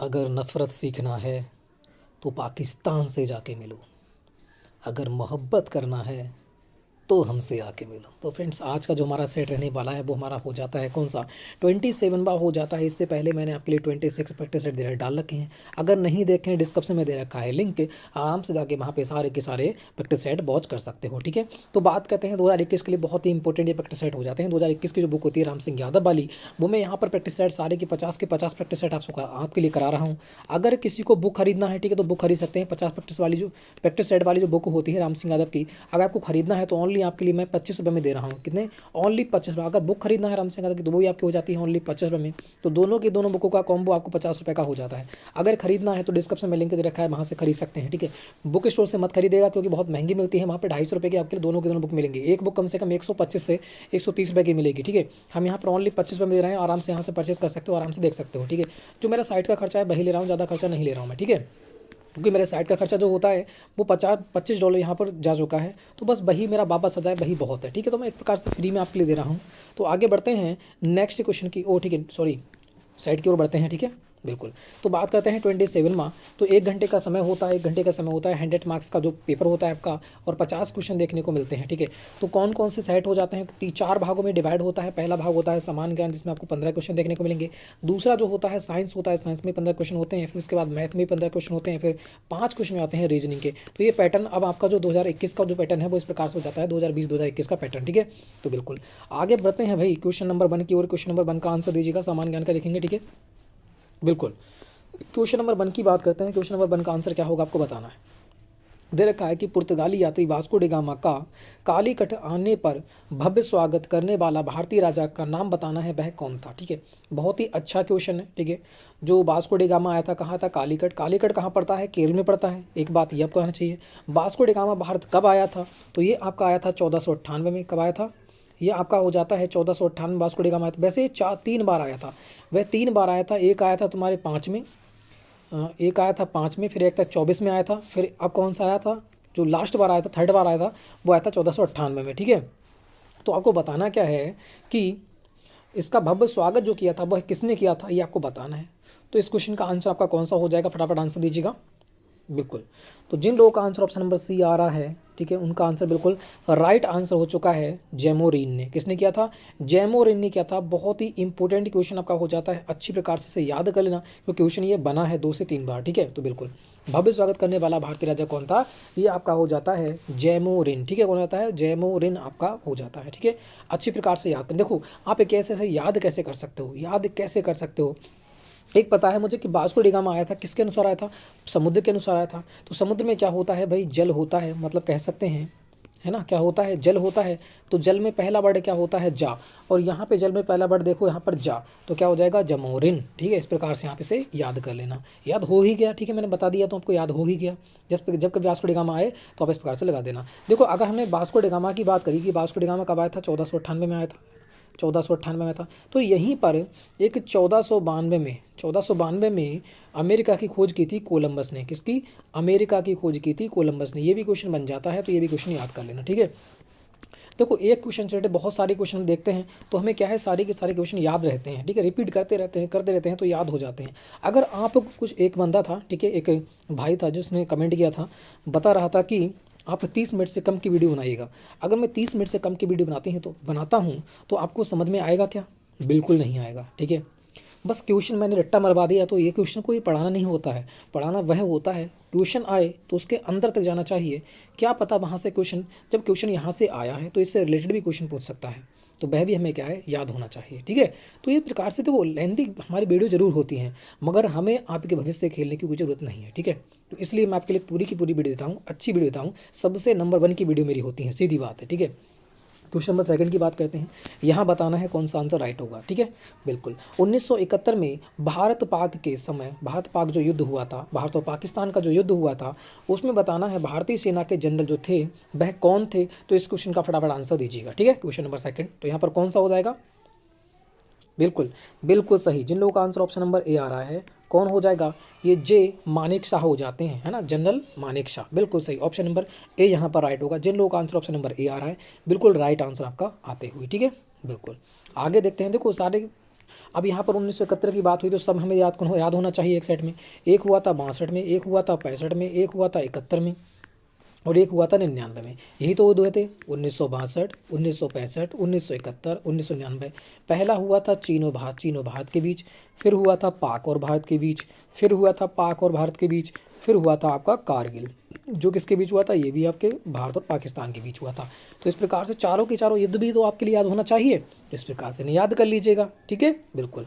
अगर नफ़रत सीखना है तो पाकिस्तान से जाके मिलो, अगर मोहब्बत करना है तो हमसे आके मिलो। तो फ्रेंड्स, आज का जो हमारा सेट रहने वाला है वो हमारा हो जाता है कौन सा, 27 बार हो जाता है। इससे पहले मैंने आपके लिए 26 प्रैक्टिस सेट डाल रखे हैं। अगर नहीं देखे हैं, डिस्क्रिप्शन में दे रखा है लिंक, आराम से जाके वहाँ पे सारे के सारे प्रैक्टिस सेट वॉच कर सकते हो। ठीक है, तो बात करते हैं 2021 के लिए बहुत ही इंपॉर्टेंट ये प्रैक्टिस सेट हो जाते हैं। 2021 की जो बुक होती है राम सिंह यादव वाली, वो मैं यहाँ पर प्रैक्टिस सेट सारे के 50 प्रैक्टिस सेट आपके लिए करा रहा हूँ। अगर किसी को बुक खरीदना है, ठीक है, तो बुक खरीद सकते हैं। 50 प्रैक्टिस सेट वाली जो बुक होती है राम सिंह यादव की, अगर आपको खरीदना है तो ओनली आपके लिए मैं 25 रुपये में दे रहा हूँ। कितने? ओनली 25 रुपये। अगर बुक खरीदना है राम सिंह यादव की तो वो भी आपकी हो जाती है ओनली 25 रुपये में। तो दोनों की दोनों बुकों का कॉम्बो आपको 50 रुपये का हो जाता है। अगर खरीदना है तो डिस्क्रिप्शन में लिंक दे रखा है, वहाँ से खरीद सकते हैं। ठीक है, बुक स्टोर से मत खरीदेगा क्योंकि बहुत महंगी मिलती है। वहाँ पे 250 रुपये की आपके लिए दोनों के दोनों बुक मिलेंगे। एक बुक कम से कम 125 से 130 रुपये की मिलेगी। ठीक है, हम यहाँ पर ओनली 25 रुपये में दे रहे हैं। आराम से यहाँ से परचेस कर सकते हो, आराम से देख सकते हो। ठीक है, जो मेरा साइट का खर्चा है वही ले रहा हूँ, ज़्यादा खर्चा नहीं ले रहा हूँ मैं। ठीक है, क्योंकि मेरे साइट का खर्चा जो होता है वो 25 डॉलर यहाँ पर जा चुका है, तो बस वही मेरा वापस आ जाए वही बहुत है। ठीक है, तो मैं एक प्रकार से फ्री में आपके लिए दे रहा हूँ। तो आगे बढ़ते हैं नेक्स्ट क्वेश्चन की ठीक है, सॉरी, साइड की ओर बढ़ते हैं। ठीक है, बिल्कुल। तो बात करते हैं 27 में। तो 1 घंटे का समय होता है, 1 घंटे का समय होता है। 100 मार्क्स का जो पेपर होता है आपका, और 50 क्वेश्चन देखने को मिलते हैं। ठीक है, तो कौन कौन से सेट हो जाते हैं, 4 भागों में डिवाइड होता है। पहला भाग होता है समान ज्ञान, जिसमें आपको 15 क्वेश्चन देखने को मिलेंगे। दूसरा जो होता है साइंस होता है, साइंस में 15 क्वेश्चन होते हैं। फिर उसके बाद मैथ में 15 क्वेश्चन होते हैं। फिर 5 क्वेश्चन आते हैं रीजनिंग के। तो ये पैटर्न अब आपका जो 2021 का जो पैटर्न है वो इस प्रकार से हो जाता है, 2020-2021 का पैटर्न। ठीक है, तो बिल्कुल आगे बढ़ते हैं भाई क्वेश्चन नंबर 1 की ओर। क्वेश्चन नंबर 1 का आंसर दीजिएगा, सामान्य ज्ञान का देखेंगे। ठीक है, बिल्कुल। क्वेश्चन नंबर 1 की बात करते हैं। क्वेश्चन नंबर 1 का आंसर क्या होगा आपको बताना है। दे रखा है कि पुर्तगाली यात्री वास्को डी गामा का कालीकट आने पर भव्य स्वागत करने वाला भारतीय राजा का नाम बताना है, वह कौन था। ठीक है, बहुत ही अच्छा क्वेश्चन है। ठीक है, जो वास्को डी गामा आया था कहाँ था, कालीकट। कालीकट कहाँ पड़ता है, केरल में पड़ता है। एक बात ये आपको आना चाहिए। वास्को डी गामा भारत कब आया था, तो ये आपका आया था 1498 में। कब आया था, ये आपका हो जाता है 1498 वास्को डी गामा आया था। वैसे ये 3 बार आया था, वह 3 बार आया था। एक आया था तुम्हारे 5 में, एक आया था 5 में, फिर एक था 24 में आया था। फिर अब कौन सा आया था, जो लास्ट बार आया था, थर्ड बार आया था, वो आया था 1498 में। ठीक है, तो आपको बताना क्या है कि इसका भव्य स्वागत जो किया था वह किसने किया था, ये आपको बताना है। तो इस क्वेश्चन का आंसर आपका कौन सा हो जाएगा, फटाफट आंसर दीजिएगा। बिल्कुल, तो जिन लोगों का आंसर ऑप्शन नंबर सी आ रहा है, ठीक है, उनका आंसर बिल्कुल राइट आंसर हो चुका है। जेमोरिन ने, किसने किया था, जेमोरिन ने किया था। बहुत ही इंपॉर्टेंट क्वेश्चन आपका हो जाता है, अच्छी प्रकार से इसे याद कर लेना क्योंकि क्वेश्चन ये बना है 2 से 3 बार। ठीक है, तो बिल्कुल भव्य स्वागत करने वाला भारतीय राजा कौन था, ये आपका हो जाता है जेमोरिन। ठीक है, कौन होता है, जेमोरिन आपका हो जाता है। ठीक है, अच्छी प्रकार से याद कर। देखो आप एक ऐसे याद कैसे कर सकते हो, याद कैसे कर सकते हो। एक पता है मुझे कि वास्को डी गामा आया था, किसके अनुसार आया था, समुद्र के अनुसार आया था। तो समुद्र में क्या होता है भाई, जल होता है, मतलब कह सकते हैं, है ना, क्या होता है, जल होता है। तो जल में पहला वर्ड क्या होता है, जा, और यहाँ पे जल में पहला वर्ड देखो यहाँ पर जा, तो क्या हो जाएगा, जमोरिन। ठीक है, इस प्रकार से यहाँ पे से याद कर लेना, याद हो ही गया। ठीक है, मैंने बता दिया तो आपको याद हो ही गया। जब कभी वास्को डी गामा आए तो आप इस प्रकार से लगा देना। देखो अगर हमने वास्को डी गामा की बात करी कि वास्को डी गामा कब आया था, 1498 में आया था, 1498 में था। तो यहीं पर एक 1492 में अमेरिका की खोज की थी कोलंबस ने। किसकी, अमेरिका की खोज की थी कोलंबस ने। ये भी क्वेश्चन बन जाता है, तो ये भी क्वेश्चन याद कर लेना। ठीक है, देखो एक क्वेश्चन से बहुत सारे क्वेश्चन देखते हैं तो हमें क्या है, सारे के सारे क्वेश्चन याद रहते हैं। ठीक है, रिपीट करते रहते हैं तो याद हो जाते हैं। अगर आप कुछ, एक बंदा था, ठीक है, एक भाई था जिसने कमेंट किया था, बता रहा था कि आप 30 मिनट से कम की वीडियो बनाइएगा। अगर मैं 30 मिनट से कम की वीडियो बनाता हूँ तो आपको समझ में आएगा क्या, बिल्कुल नहीं आएगा। ठीक है, बस क्वेश्चन मैंने रट्टा मरवा दिया तो ये क्वेश्चन कोई पढ़ाना नहीं होता है। पढ़ाना वह होता है, क्वेश्चन आए तो उसके अंदर तक जाना चाहिए। क्या पता वहाँ से क्वेश्चन, जब क्वेश्चन यहाँ से आया है तो इससे रिलेटेड भी क्वेश्चन पूछ सकता है, तो वह भी हमें क्या है, याद होना चाहिए। ठीक है, तो ये प्रकार से तो वो लेंथी हमारी वीडियो जरूर होती हैं, मगर हमें आपके भविष्य से खेलने की कोई ज़रूरत नहीं है। ठीक है, तो इसलिए मैं आपके लिए पूरी की पूरी वीडियो देता हूँ, अच्छी वीडियो देता हूँ। सबसे नंबर 1 की वीडियो मेरी होती है, सीधी बात है। ठीक है, क्वेश्चन नंबर 2 की बात करते हैं। यहाँ बताना है कौन सा आंसर राइट होगा। ठीक है, बिल्कुल 1971 में भारत पाक के समय, भारत पाक जो युद्ध हुआ था, भारत और पाकिस्तान का जो युद्ध हुआ था, उसमें बताना है भारतीय सेना के जनरल जो थे वह कौन थे। तो इस क्वेश्चन का फटाफट आंसर दीजिएगा। ठीक है, क्वेश्चन नंबर 2, तो यहाँ पर कौन सा हो जाएगा, बिल्कुल बिल्कुल सही। जिन लोगों का आंसर ऑप्शन नंबर ए आ रहा है, कौन हो जाएगा, ये जे मानेक शाह हो जाते हैं, है ना, जनरल मानेक शाह। बिल्कुल सही, ऑप्शन नंबर ए यहाँ पर राइट होगा। जिन लोगों का आंसर ऑप्शन नंबर ए आ रहा है, बिल्कुल राइट आंसर आपका आते हुए। ठीक है, बिल्कुल आगे देखते हैं। देखो सारे अब यहाँ पर 1971 की बात हुई तो सब हमें याद होना चाहिए एक सेट में। एक हुआ था 62 में, एक हुआ था 65 में, एक हुआ था 71 में और एक हुआ था 99 में। यही तो वो दो थे, 1962, 1965, 1971, 1999। पहला हुआ था चीन और भारत के बीच, फिर हुआ था पाक और भारत के बीच, फिर हुआ था पाक और भारत के बीच, फिर हुआ था आपका कारगिल, जो किसके बीच हुआ था, ये भी आपके भारत और पाकिस्तान के बीच हुआ था। तो इस प्रकार से चारों के चारों युद्ध भी तो आपके लिए याद होना चाहिए, तो इस प्रकार से याद कर लीजिएगा, ठीक है, बिल्कुल।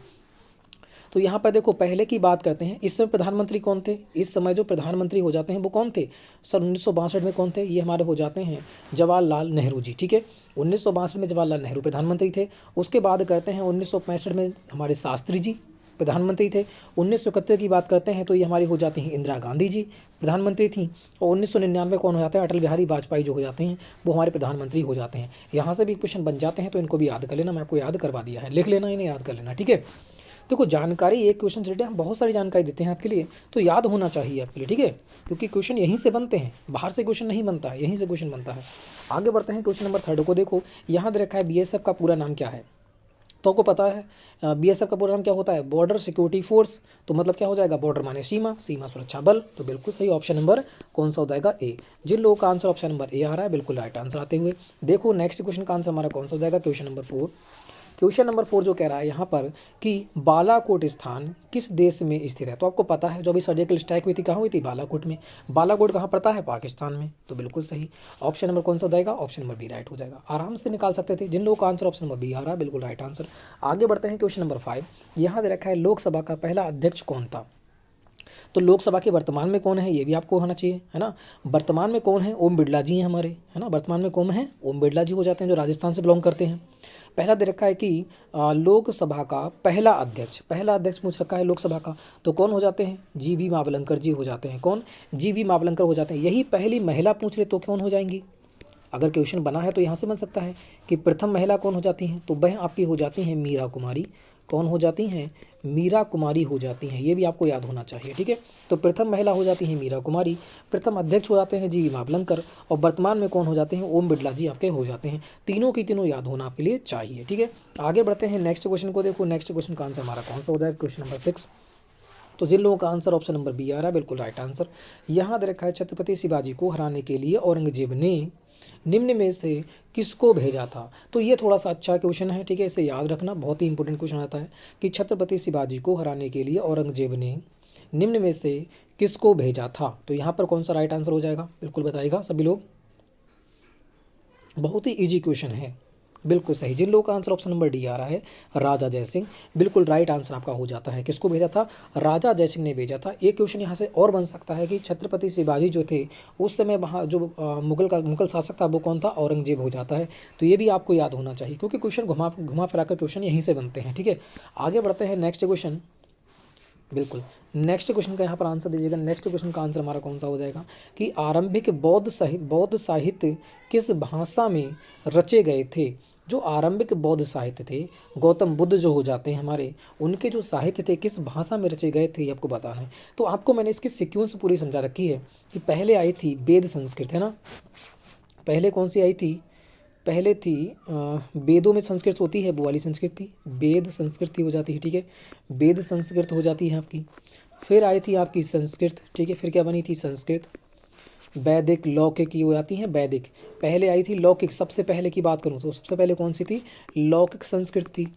तो यहाँ पर देखो पहले की बात करते हैं, इस समय प्रधानमंत्री कौन थे, इस समय जो प्रधानमंत्री हो जाते हैं वो कौन थे सर, 1962 में कौन थे, ये हमारे हो जाते हैं जवाहरलाल नेहरू जी, ठीक है। 1962 में जवाहरलाल नेहरू प्रधानमंत्री थे। उसके बाद करते हैं 1965 में हमारे शास्त्री जी प्रधानमंत्री थे। 1971 की बात करते हैं तो ये हमारी हो जाती हैं इंदिरा गांधी जी प्रधानमंत्री थी। और 1999 कौन हो जाते हैं, अटल बिहारी वाजपेयी जो हो जाते हैं वो हमारे प्रधानमंत्री हो जाते हैं। यहाँ से भी क्वेश्चन बन जाते हैं तो इनको भी याद कर लेना, मैं आपको याद करवा दिया है, लिख लेना, इन्हें याद कर लेना, ठीक है। देखो जानकारी एक क्वेश्चन से हम बहुत सारी जानकारी देते हैं आपके लिए, तो याद होना चाहिए आपके लिए, ठीक है, क्योंकि क्वेश्चन यहीं से बनते हैं, बाहर से क्वेश्चन नहीं बनता है, यहीं से क्वेश्चन बनता है। आगे बढ़ते हैं क्वेश्चन नंबर 3 को। देखो यहाँ दे रखा है बीएसएफ का पूरा नाम क्या है, तो आपको पता है बीएसएफ का पूरा नाम क्या होता है, बॉर्डर सिक्योरिटी फोर्स। तो मतलब क्या हो जाएगा, बॉर्डर माने सीमा, सीमा सुरक्षा बल। तो बिल्कुल सही ऑप्शन नंबर कौन सा हो जाएगा, ए। जिन लोगों का आंसर ऑप्शन नंबर ए आ रहा है बिल्कुल राइट आंसर आते हुए। देखो नेक्स्ट क्वेश्चन का आंसर हमारा कौन सा हो जाएगा, क्वेश्चन नंबर 4। क्वेश्चन नंबर 4 जो कह रहा है यहाँ पर कि बालाकोट स्थान किस देश में स्थित है। तो आपको पता है जो अभी सर्जिकल स्ट्राइक हुई थी कहाँ हुई थी, बालाकोट में। बालाकोट कहाँ पड़ता है, पाकिस्तान में। तो बिल्कुल सही ऑप्शन नंबर कौन सा हो जाएगा, ऑप्शन नंबर बी राइट हो जाएगा। आराम से निकाल सकते थे, जिन लोगों का आंसर ऑप्शन नंबर बी आ रहा है बिल्कुल राइट आंसर। आगे बढ़ते हैं क्वेश्चन नंबर 5। यहाँ दे रखा है लोकसभा का पहला अध्यक्ष कौन था। तो लोकसभा के वर्तमान में कौन है ये भी आपको होना चाहिए, है ना। वर्तमान में कौन है, ओम बिरला जी हैं हमारे, है ना। वर्तमान में कौन है, ओम बिरला जी हो जाते हैं जो राजस्थान से बिलोंग करते हैं। पहला दे रखा है कि लोकसभा का पहला अध्यक्ष पूछ रखा है लोकसभा का, तो कौन हो जाते हैं, जीबी मावलंकर जी हो जाते हैं। कौन, जीबी मावलंकर हो जाते हैं। यही पहली महिला पूछ ले तो कौन हो जाएंगी, अगर क्वेश्चन बना है तो यहाँ से बन सकता है कि प्रथम महिला कौन हो जाती हैं, तो वह आपकी हो जाती हैं मीरा कुमारी। कौन हो जाती हैं, मीरा कुमारी हो जाती हैं, ये भी आपको याद होना चाहिए, ठीक है। तो प्रथम महिला हो जाती हैं मीरा कुमारी, प्रथम अध्यक्ष हो जाते हैं जी मावलंकर, और वर्तमान में कौन हो जाते हैं, ओम बिरला जी आपके हो जाते हैं। तीनों की तीनों याद होना आपके लिए चाहिए, ठीक है। आगे बढ़ते हैं नेक्स्ट क्वेश्चन को। देखो नेक्स्ट क्वेश्चन का आंसर हमारा कौन सा हो जाएगा, क्वेश्चन नंबर 6। तो जिन लोगों का आंसर ऑप्शन नंबर बी आ रहा है बिल्कुल राइट आंसर। यहाँ दे रखा है छत्रपति शिवाजी को हराने के लिए औरंगजेब ने निम्न में से किसको भेजा था। तो ये थोड़ा सा अच्छा क्वेश्चन है, ठीक है, इसे याद रखना, बहुत ही इंपॉर्टेंट क्वेश्चन आता है कि छत्रपति शिवाजी को हराने के लिए औरंगजेब ने निम्न में से किसको भेजा था। तो यहाँ पर कौन सा राइट आंसर हो जाएगा, बिल्कुल बताइएगा सभी लोग। बहुत ही ईजी क्वेश्चन है, बिल्कुल सही। जिन लोगों का आंसर ऑप्शन नंबर डी आ रहा है राजा जयसिंह, बिल्कुल राइट आंसर आपका हो जाता है। किसको भेजा था, राजा जयसिंह ने भेजा था। एक क्वेश्चन यहाँ से और बन सकता है कि छत्रपति शिवाजी जो थे उस समय वहाँ जो मुगल शासक था वो कौन था, औरंगजेब हो जाता है। तो ये भी आपको याद होना चाहिए क्योंकि क्वेश्चन घुमा फिरा कर क्वेश्चन यहीं से बनते हैं, ठीक है। आगे बढ़ते हैं नेक्स्ट क्वेश्चन, बिल्कुल नेक्स्ट क्वेश्चन का यहाँ पर आंसर दीजिएगा। नेक्स्ट क्वेश्चन का आंसर हमारा कौन सा हो जाएगा कि आरंभिक बौद्ध साहित्य किस भाषा में रचे गए थे। जो आरंभिक बौद्ध साहित्य थे, गौतम बुद्ध जो हो जाते हैं हमारे, उनके जो साहित्य थे किस भाषा में रचे गए थे ये आपको बताना है। तो आपको मैंने इसकी सीक्वेंस पूरी समझा रखी है कि पहले आई थी वेद संस्कृत, है ना। पहले कौन सी आई थी, पहले थी वेदों में संस्कृत होती है वो वाली संस्कृत थी, वेद संस्कृति हो जाती है, ठीक है, वेद संस्कृत हो जाती है आपकी। फिर आई थी आपकी संस्कृत, ठीक है, फिर क्या बनी थी संस्कृत, वैदिक, लौकिक की हो जाती हैं वैदिक। पहले आई थी लौकिक, सबसे पहले की बात करूँ तो सबसे पहले कौन सी थी, लौकिक संस्कृत थी,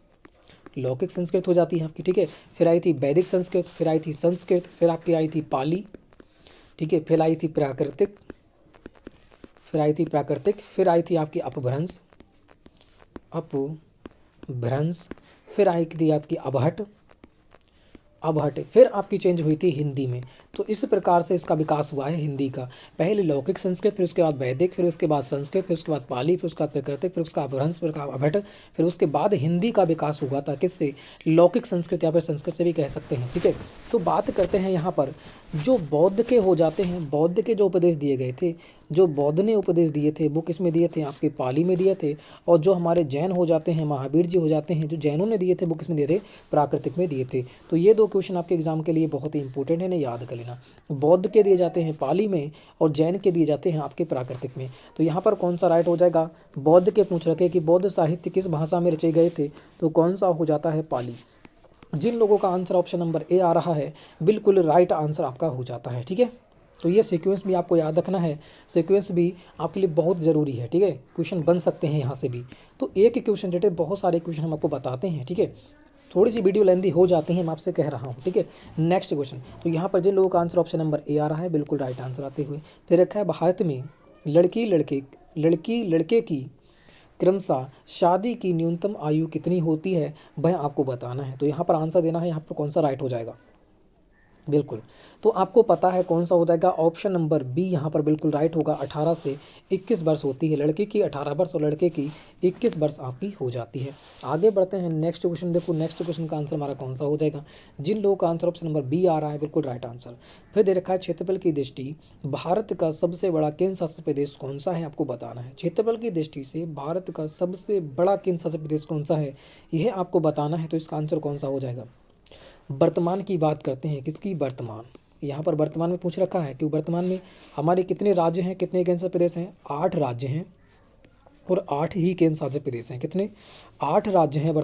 लौकिक संस्कृत हो जाती है आपकी, ठीक है। फिर आई थी वैदिक संस्कृत, फिर आई थी संस्कृत, फिर आपकी आई थी पाली, ठीक है, फिर आई थी प्राकृतिक, फिर आई थी प्राकृतिक, फिर आई थी आपकी अपभ्रंश, फिर आई थी आपकी अबहट, फिर आपकी चेंज हुई थी हिंदी में। तो इस प्रकार से इसका विकास हुआ है हिंदी का। पहले लौकिक संस्कृत, फिर उसके बाद वैदिक, फिर उसके बाद संस्कृत, फिर उसके बाद पाली, फिर उसके बाद प्राकृतिक, फिर उसका अपभ्रंश, फिर उसका अबहट, फिर उसके बाद हिंदी का विकास हुआ था किससे, लौकिक संस्कृत या फिर संस्कृत से भी कह सकते हैं, ठीक है। तो बात करते हैं यहाँ पर जो बौद्ध के हो जाते हैं, बौद्ध के जो उपदेश दिए गए थे, जो बौद्ध ने उपदेश दिए थे वो किस में दिए थे, आपके पाली में दिए थे। और जो हमारे जैन हो जाते हैं, महावीर जी हो जाते हैं, जो जैनों ने दिए थे वो किस में दिए थे, प्राकृतिक में दिए थे। तो ये दो क्वेश्चन आपके एग्जाम के लिए बहुत ही इंपॉर्टेंट है, इन्हें याद कर लेना। बौद्ध के दिए जाते हैं पाली में और जैन के दिए जाते हैं आपके प्राकृतिक में। तो यहाँ पर कौन सा राइट हो जाएगा, बौद्ध के पूछ रखे कि बौद्ध साहित्य किस भाषा में रचे गए थे, तो कौन सा हो जाता है, पाली। जिन लोगों का आंसर ऑप्शन नंबर ए आ रहा है, बिल्कुल राइट आंसर आपका हो जाता है। ठीक है, तो ये सीक्वेंस भी आपको याद रखना है, सीक्वेंस भी आपके लिए बहुत ज़रूरी है। ठीक है, क्वेश्चन बन सकते हैं यहाँ से भी। तो एक क्वेश्चन रिलेटेड बहुत सारे क्वेश्चन हम आपको बताते हैं। ठीक है, थोड़ी सी वीडियो लेंदी हो जाती है, मैं आपसे कह रहा हूँ। ठीक है, नेक्स्ट क्वेश्चन, तो यहाँ पर जिन लोगों का आंसर ऑप्शन नंबर ए आ रहा है, बिल्कुल राइट आंसर आते हुए फिर रखा है, भारत में लड़की लड़के की क्रमशः शादी की न्यूनतम आयु कितनी होती है, वह आपको बताना है। तो यहाँ पर आंसर देना है, यहाँ पर कौन सा राइट हो जाएगा, बिल्कुल। तो आपको पता है कौन सा हो जाएगा, ऑप्शन नंबर बी यहाँ पर बिल्कुल राइट होगा। 18 से 21 वर्ष होती है, लड़के की 18 वर्ष और लड़के की 21 वर्ष आपकी हो जाती है। आगे बढ़ते हैं, नेक्स्ट क्वेश्चन देखो, नेक्स्ट क्वेश्चन का आंसर हमारा कौन सा हो जाएगा, जिन लोगों का आंसर ऑप्शन नंबर बी आ रहा है, बिल्कुल राइट आंसर। फिर दे रखा है, क्षेत्रफल की दृष्टि भारत का सबसे बड़ा केंद्र शासित प्रदेश कौन सा है, आपको बताना है। क्षेत्रफल की दृष्टि से भारत का सबसे बड़ा केंद्र शासित प्रदेश कौन सा है, यह आपको बताना है। तो इसका आंसर कौन सा हो जाएगा, वर्तमान की बात करते हैं, किसकी, वर्तमान। यहाँ पर वर्तमान में पूछ रखा है कि वर्तमान में हमारे कितने राज्य हैं, कितने केंद्र शासित प्रदेश हैं, 8 राज्य हैं और 8 ही केंद्र शासित प्रदेश हैं। कितने, 8 राज्य हैं,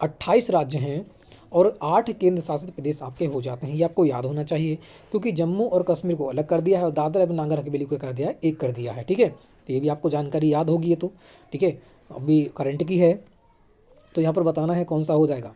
28 राज्य हैं और 8 केंद्र शासित प्रदेश आपके हो जाते हैं। ये आपको याद होना चाहिए, क्योंकि जम्मू और कश्मीर को अलग कर दिया है और दादरा एवं नागर हवेली को कर दिया है, एक कर दिया है। ठीक है, तो ये भी आपको जानकारी याद होगी ये तो। ठीक है, अभी करंट की है, तो यहाँ पर बताना है कौन सा हो जाएगा।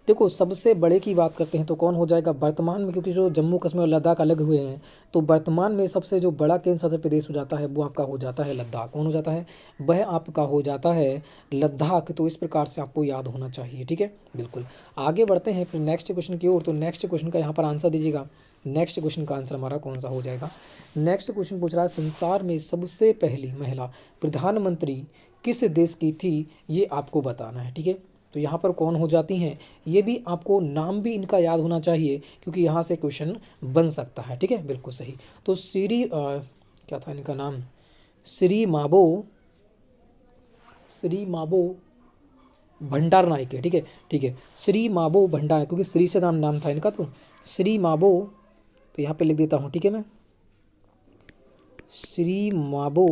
देखो, सबसे बड़े की बात करते हैं तो कौन हो जाएगा, वर्तमान में, क्योंकि जो जम्मू कश्मीर और लद्दाख अलग हुए हैं, तो वर्तमान में सबसे जो बड़ा केंद्र शासित प्रदेश हो जाता है वो आपका हो जाता है लद्दाख। कौन हो जाता है, वह आपका हो जाता है लद्दाख। तो इस प्रकार से आपको याद होना चाहिए। ठीक है, बिल्कुल। आगे बढ़ते हैं फिर नेक्स्ट क्वेश्चन की ओर। तो नेक्स्ट क्वेश्चन का यहाँ पर आंसर दीजिएगा, नेक्स्ट क्वेश्चन का आंसर हमारा कौन सा हो जाएगा। नेक्स्ट क्वेश्चन पूछ रहा है, संसार में सबसे पहली महिला प्रधानमंत्री किस देश की थी, ये आपको बताना है। ठीक है, तो यहाँ पर कौन हो जाती हैं, ये भी आपको नाम भी इनका याद होना चाहिए, क्योंकि यहाँ से क्वेश्चन बन सकता है। ठीक है, बिल्कुल सही। तो क्या था इनका नाम, श्री माबो भंडार नायके। ठीक है, ठीक है, श्री माबो भंडार, क्योंकि श्री से नाम था इनका, तो श्री माबो, तो यहाँ पे लिख देता हूँ। ठीक है, मैं श्री माबो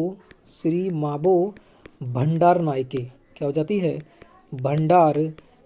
भंडार नायके क्या हो जाती है, भंडार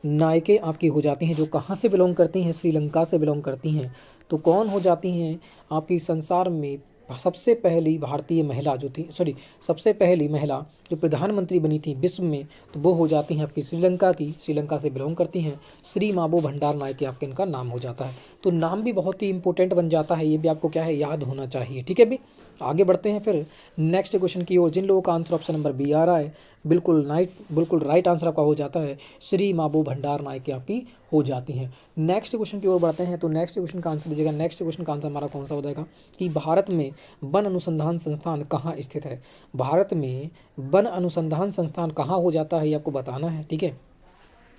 नायके आपकी हो जाती हैं, जो कहाँ से बिलोंग करती हैं, श्रीलंका से बिलोंग करती हैं। तो कौन हो जाती हैं आपकी संसार में सबसे पहली भारतीय महिला जो थी, सबसे पहली महिला जो प्रधानमंत्री बनी थी विश्व में, तो वो हो जाती हैं आपकी श्रीलंका से बिलोंग करती हैं, श्री माबो भंडार नायके आपके इनका नाम हो जाता है। तो नाम भी बहुत ही इंपॉर्टेंट बन जाता है, ये भी आपको क्या है, याद होना चाहिए। ठीक है, भी आगे बढ़ते हैं फिर नेक्स्ट क्वेश्चन की ओर। जिन लोगों का आंसर ऑप्शन नंबर बी आ रहा है, बिल्कुल राइट आंसर आपका हो जाता है, श्री माबो भंडार नायके आपकी हो जाती हैं। नेक्स्ट क्वेश्चन की ओर बढ़ते हैं। तो नेक्स्ट क्वेश्चन का आंसर दीजिएगा, नेक्स्ट क्वेश्चन का आंसर हमारा कौन सा हो जाएगा कि भारत में वन अनुसंधान संस्थान कहाँ स्थित है। भारत में वन अनुसंधान संस्थान कहाँ हो जाता है, ये आपको बताना है। ठीक है,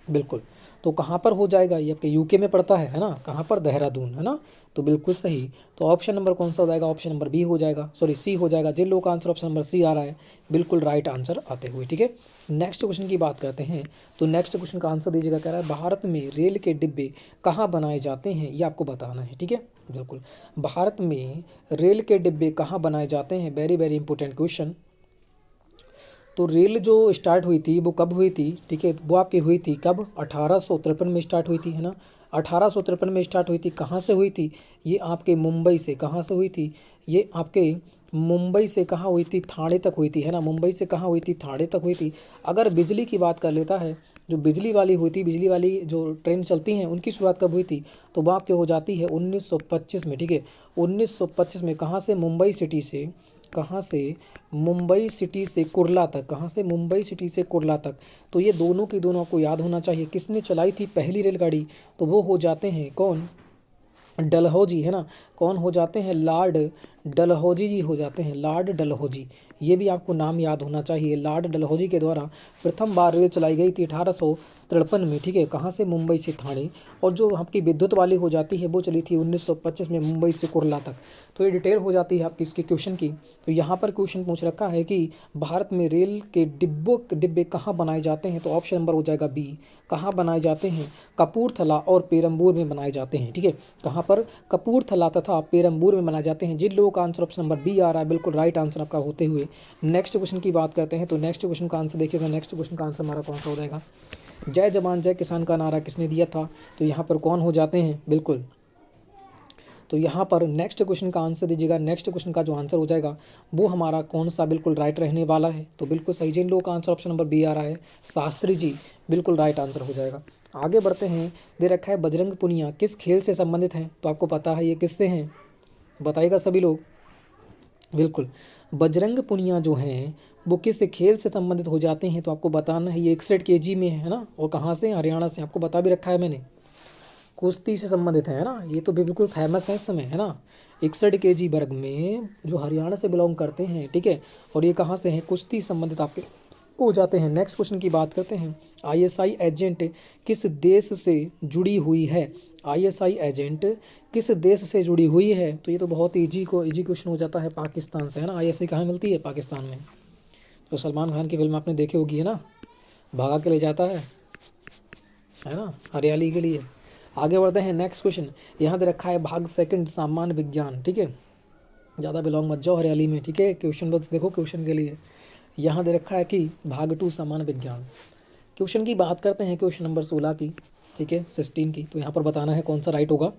बिल्कुल। तो कहाँ पर हो जाएगा, ये आपके यूके में पड़ता है ना, कहाँ पर, देहरादून, है ना। तो बिल्कुल सही। तो ऑप्शन नंबर कौन सा हो जाएगा, ऑप्शन नंबर बी हो जाएगा, सी हो जाएगा। जिन लोगों का आंसर ऑप्शन नंबर सी आ रहा है, बिल्कुल राइट आंसर आते हुए। ठीक है, नेक्स्ट क्वेश्चन की बात करते हैं। तो नेक्स्ट क्वेश्चन का आंसर दीजिएगा, कह रहा है भारत में रेल के डिब्बे कहाँ बनाए जाते हैं, ये आपको बताना है। ठीक है, बिल्कुल। भारत में रेल के डिब्बे कहाँ बनाए जाते हैं, वेरी वेरी इंपॉर्टेंट क्वेश्चन। तो रेल जो स्टार्ट हुई थी वो कब हुई थी, ठीक है, वो आपकी हुई थी कब, 1853 में स्टार्ट हुई थी, है ना। 1853 में स्टार्ट हुई थी, कहाँ से हुई थी, ये आपके मुंबई से, कहाँ से हुई थी, ये आपके मुंबई से कहाँ हुई थी, ठाणे तक हुई थी, है ना। मुंबई से कहाँ हुई थी, ठाणे तक हुई थी। अगर बिजली की बात कर लेता है, जो बिजली वाली हुई थी, बिजली वाली जो ट्रेन चलती हैं, उनकी शुरुआत कब हुई थी, तो वो आपके हो जाती है 1925 में। ठीक है, 1925 में। कहाँ से, मुंबई सिटी से, कहाँ से, मुंबई सिटी से कुर्ला तक, कहाँ से, मुंबई सिटी से कुर्ला तक। तो ये दोनों की दोनों आपको याद होना चाहिए। किसने चलाई थी पहली रेलगाड़ी, तो वो हो जाते हैं कौन, डलहौजी, है ना। कौन हो जाते हैं, लॉर्ड डलहौजी जी हो जाते हैं, लॉर्ड डलहौजी। ये भी आपको नाम याद होना चाहिए। लॉर्ड डलहौजी के द्वारा प्रथम बार रेल चलाई गई थी 1853 में, ठीक है। कहाँ से? मुंबई से ठाणे। और जो आपकी विद्युत वाली हो जाती है वो चली थी 1925 में मुंबई से कुर्ला तक। तो ये डिटेल हो जाती है आपकी इसके क्वेश्चन की। तो यहाँ पर क्वेश्चन पूछ रखा है कि भारत में रेल के डिब्बे कहाँ बनाए जाते हैं? तो ऑप्शन नंबर हो जाएगा बी। कहाँ बनाए जाते हैं? कपूरथला और पेरम्बूर में बनाए जाते हैं, ठीक है। कहाँ पर? कपूरथला तथा पेरम्बूर में बनाए जाते हैं। जिन लोगों का आंसर ऑप्शन नंबर बी आ रहा है बिल्कुल राइट आंसर आपका होते हुए नेक्स्ट क्वेश्चन की बात करते हैं। तो नेक्स्ट क्वेश्चन का आंसर देखिएगा, नेक्स्ट क्वेश्चन का आंसर हमारा कौन सा हो जाएगा? जय जवान जय किसान का नारा किसने दिया था? तो यहाँ पर कौन हो जाते हैं? बिल्कुल, तो यहाँ पर नेक्स्ट क्वेश्चन का आंसर दीजिएगा। नेक्स्ट क्वेश्चन का जो आंसर हो जाएगा वो हमारा कौन सा बिल्कुल राइट रहने वाला है? तो बिल्कुल सही, जिन लोगों का आंसर ऑप्शन नंबर बी आ रहा है शास्त्री जी, बिल्कुल राइट आंसर हो जाएगा। आगे बढ़ते हैं। दे रखा है बजरंग पुनिया किस खेल से संबंधित हैं? तो आपको पता है ये किससे हैं? बताइएगा सभी लोग। बिल्कुल, बजरंग पुनिया जो हैं वो किस खेल से संबंधित हो जाते हैं? तो आपको बताना है। ये 61 केजी में है ना, और कहाँ से? हरियाणा से। आपको बता भी रखा है मैंने, कुश्ती से संबंधित है ना। ये तो बिल्कुल फेमस है इस समय, है ना। 61 केजी वर्ग में जो हरियाणा से बिलोंग करते हैं, ठीक है। और ये कहाँ से हैं? कुश्ती संबंधित आपके हो जाते हैं। नेक्स्ट क्वेश्चन की बात करते हैं। आईएसआई एजेंट किस देश से जुड़ी हुई है? आईएसआई एजेंट किस देश से जुड़ी हुई है? तो ये तो बहुत इजी क्वेश्चन हो जाता है, पाकिस्तान से, है ना। आईएसआई कहाँ मिलती है? पाकिस्तान में। तो सलमान खान की फिल्म आपने देखी होगी, है ना, भागा के ले जाता है ना, हरियाली के लिए। आगे बढ़ते हैं। नेक्स्ट क्वेश्चन यहाँ दे रखा है भाग सेकंड सामान्य विज्ञान, ठीक है। ज़्यादा बिलोंग मत जाओ हरियाली में, ठीक है। क्वेश्चन बस देखो क्वेश्चन के लिए। यहाँ दे रखा है कि भाग 2 सामान्य विज्ञान। क्वेश्चन की बात करते हैं, क्वेश्चन नंबर 16 की, ठीक है, 16 की। तो यहाँ पर बताना है कौन सा राइट होगा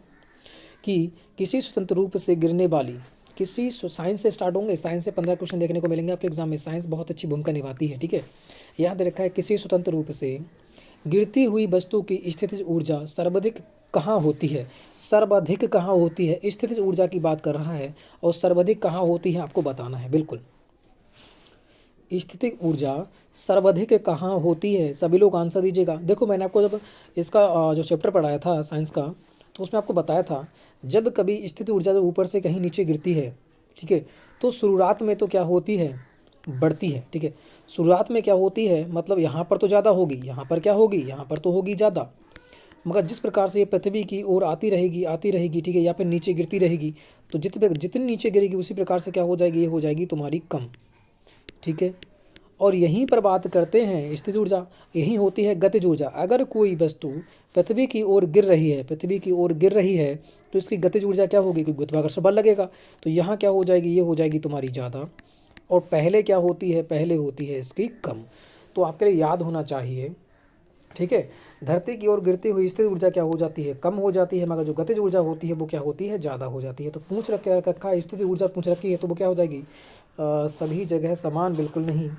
कि किसी स्वतंत्र रूप से गिरने वाली, किसी साइंस से स्टार्ट होंगे। साइंस से 15 क्वेश्चन देखने को मिलेंगे आपके एग्जाम में। साइंस बहुत अच्छी भूमिका निभाती है, ठीक है। यहाँ दे रखा है किसी स्वतंत्र रूप से गिरती हुई वस्तु की स्थितिज ऊर्जा सर्वाधिक कहाँ होती है? सर्वाधिक कहाँ होती है? स्थितिज ऊर्जा की बात कर रहा है, और सर्वाधिक कहाँ होती है आपको बताना है। बिल्कुल, स्थितिज ऊर्जा सर्वाधिक कहाँ होती है? सभी लोग आंसर दीजिएगा। देखो मैंने आपको जब इसका जो चैप्टर पढ़ाया था साइंस का, तो उसमें आपको बताया था जब कभी स्थितिज ऊर्जा जब ऊपर से कहीं नीचे गिरती है, ठीक है, तो शुरुआत में तो क्या होती है? बढ़ती है, ठीक है। शुरुआत में क्या होती है? मतलब यहाँ पर तो ज़्यादा होगी, यहाँ पर क्या होगी? यहाँ पर तो होगी ज़्यादा। मगर जिस प्रकार से ये पृथ्वी की ओर आती रहेगी, ठीक है, या फिर नीचे गिरती रहेगी, तो जितनी नीचे गिरेगी उसी प्रकार से क्या हो जाएगी? ये हो जाएगी तुम्हारी कम, ठीक है। और यहीं पर बात करते हैं स्थितिज ऊर्जा, यही होती है गतिज ऊर्जा। अगर कोई वस्तु पृथ्वी की ओर गिर रही है, पृथ्वी की ओर गिर रही है, तो इसकी गतिज ऊर्जा क्या होगी? क्योंकि गुरुत्वाकर्षण बल लगेगा। तो यहाँ क्या हो जाएगी? ये हो जाएगी तुम्हारी ज़्यादा। और पहले क्या होती है? पहले होती है इसकी कम। तो आपके लिए याद होना चाहिए, ठीक है। धरती की ओर गिरती हुई स्थिर ऊर्जा क्या हो जाती है? कम हो जाती है, मगर जो गतिज ऊर्जा होती है वो क्या होती है? ज़्यादा हो जाती है। तो पूछ रखा है स्थिर ऊर्जा पूछ रखी है, तो वो क्या हो जाएगी? सभी जगह समान बिल्कुल नहीं,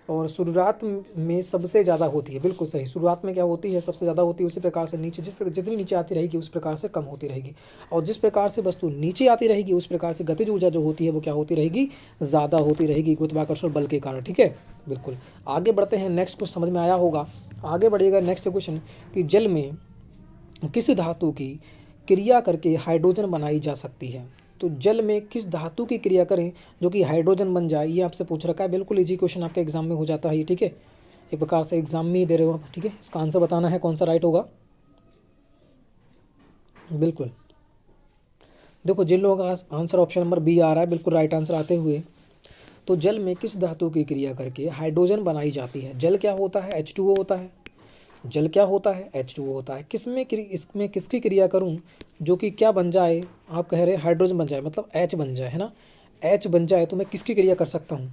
और शुरुआत में सबसे ज़्यादा होती है। बिल्कुल सही, शुरुआत में क्या होती है? सबसे ज़्यादा होती है। उसी प्रकार से नीचे जितनी नीचे आती रहेगी उस प्रकार से कम होती रहेगी, और जिस प्रकार से वस्तु नीचे आती रहेगी उस प्रकार से गतिज ऊर्जा जो होती है वो क्या होती रहेगी? ज़्यादा होती रहेगी, गुरुत्वाकर्षण बल के कारण, ठीक है। बिल्कुल, आगे बढ़ते हैं। नेक्स्ट कुछ समझ में आया होगा। आगे बढ़िएगा। नेक्स्ट क्वेश्चन कि जल में किस धातु की क्रिया करके हाइड्रोजन बनाई जा सकती है? तो जल में किस धातु की क्रिया करें जो कि हाइड्रोजन बन जाए? ये आपसे पूछ रखा है। बिल्कुल इजी क्वेश्चन आपके एग्जाम में हो जाता है ये, ठीक है। एक प्रकार से एग्जाम में ही दे रहे हो आप, ठीक है। इसका आंसर बताना है कौन सा राइट होगा। बिल्कुल, देखो जिन लोगों का आंसर ऑप्शन नंबर बी आ रहा है बिल्कुल राइट आंसर आते हुए, तो जल में किस धातु की क्रिया करके हाइड्रोजन बनाई जाती है? जल क्या होता है? H2O होता है। जल क्या होता है? H2O होता है। इसमें किसकी क्रिया करूं जो कि क्या बन जाए? आप कह रहे हैं हाइड्रोजन बन जाए, मतलब H बन जाए, है ना। H बन जाए तो मैं किसकी क्रिया कर सकता हूँ?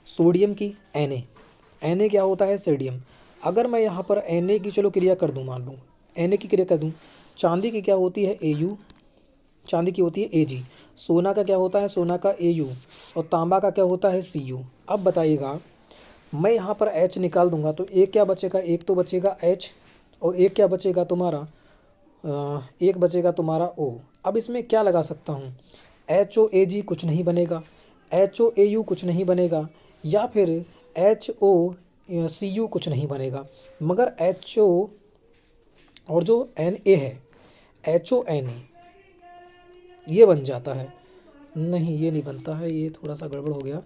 सोडियम की, Na क्या होता है? सोडियम। अगर मैं यहाँ पर Na की चलो क्रिया कर दूँ, मान लूँ Na की क्रिया कर दूँ, चांदी की क्या होती है? Au, चांदी की होती है Ag। सोना का क्या होता है? सोना का Au। और तांबा का क्या होता है? Cu। अब बताइएगा, मैं यहाँ पर H निकाल दूंगा तो एक क्या बचेगा? एक तो बचेगा H, और एक क्या बचेगा तुम्हारा? एक बचेगा तुम्हारा O। अब इसमें क्या लगा सकता हूँ? HOAg कुछ नहीं बनेगा, HOAu कुछ नहीं बनेगा, या फिर HOCu कुछ नहीं बनेगा, मगर HO और जो Na है, HONA ये बन जाता है। नहीं ये नहीं बनता है, ये थोड़ा सा गड़बड़ हो गया।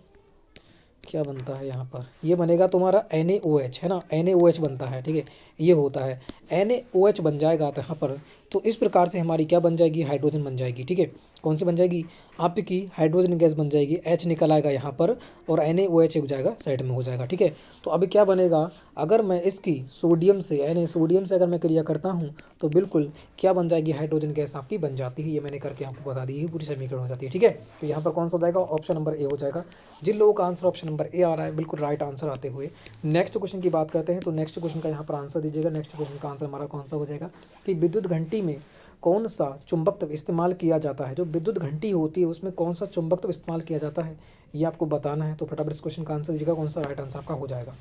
क्या बनता है यहाँ पर, ये बनेगा तुम्हारा NaOH है ना, NaOH बनता है, ठीक है। ये होता है NaOH बन जाएगा तो यहाँ पर, तो इस प्रकार से हमारी क्या बन जाएगी, हाइड्रोजन बन जाएगी, ठीक है। कौन सी बन जाएगी आपकी, हाइड्रोजन गैस बन जाएगी, H निकल आएगा यहाँ पर और NaOH हो जाएगा, साइड में हो जाएगा, ठीक है। तो अभी क्या बनेगा, अगर मैं इसकी सोडियम से सोडियम से अगर मैं क्रिया करता हूँ तो बिल्कुल क्या बन जाएगी, हाइड्रोजन गैस आपकी बन जाती है। ये मैंने करके आपको बता दी है, पूरी समीकरण हो जाती है, ठीक है। तो यहाँ पर कौन सा हो जाएगा, ऑप्शन नंबर ए हो जाएगा। जिन लोगों का आंसर ऑप्शन नंबर ए आ रहा है बिल्कुल राइट आंसर आते हुए नेक्स्ट क्वेश्चन की बात करते हैं। तो नेक्स्ट क्वेश्चन का यहाँ पर आंसर दीजिएगा। नेक्स्ट क्वेश्चन का आंसर हमारा कौन सा हो जाएगा कि विद्युत घंटी में कौन सा चुंबकत्व इस्तेमाल किया जाता है। जो विद्युत घंटी होती है उसमें कौन सा चुंबकत्व इस्तेमाल किया जाता है, ये आपको बताना है। तो फटाफट इस क्वेश्चन का आंसर दीजिएगा, कौन सा राइट आंसर आपका हो जाएगा।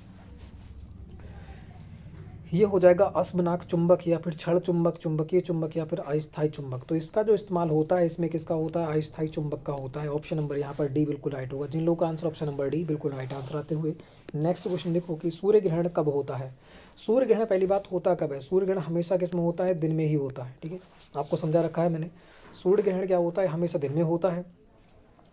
ये हो जाएगा अश्वनाक चुंबक या फिर क्षण चुंबक, चुंबकीय चुंबक या फिर अस्थायी चुंबक। तो इसका जो इस्तेमाल होता है इसमें किसका होता है, अस्थायी चुंबक का होता है। ऑप्शन नंबर यहाँ पर डी बिल्कुल राइट होगा। जिन लोगों का आंसर ऑप्शन नंबर डी बिल्कुल राइट आंसर आते हुए नेक्स्ट क्वेश्चन देखो कि सूर्य ग्रहण कब होता है। सूर्य ग्रहण पहली बात होता कब है, सूर्य ग्रहण हमेशा किस में होता है, दिन में ही होता है, ठीक है। आपको समझा रखा है मैंने। सूर्य ग्रहण क्या होता है, हमेशा दिन में होता है।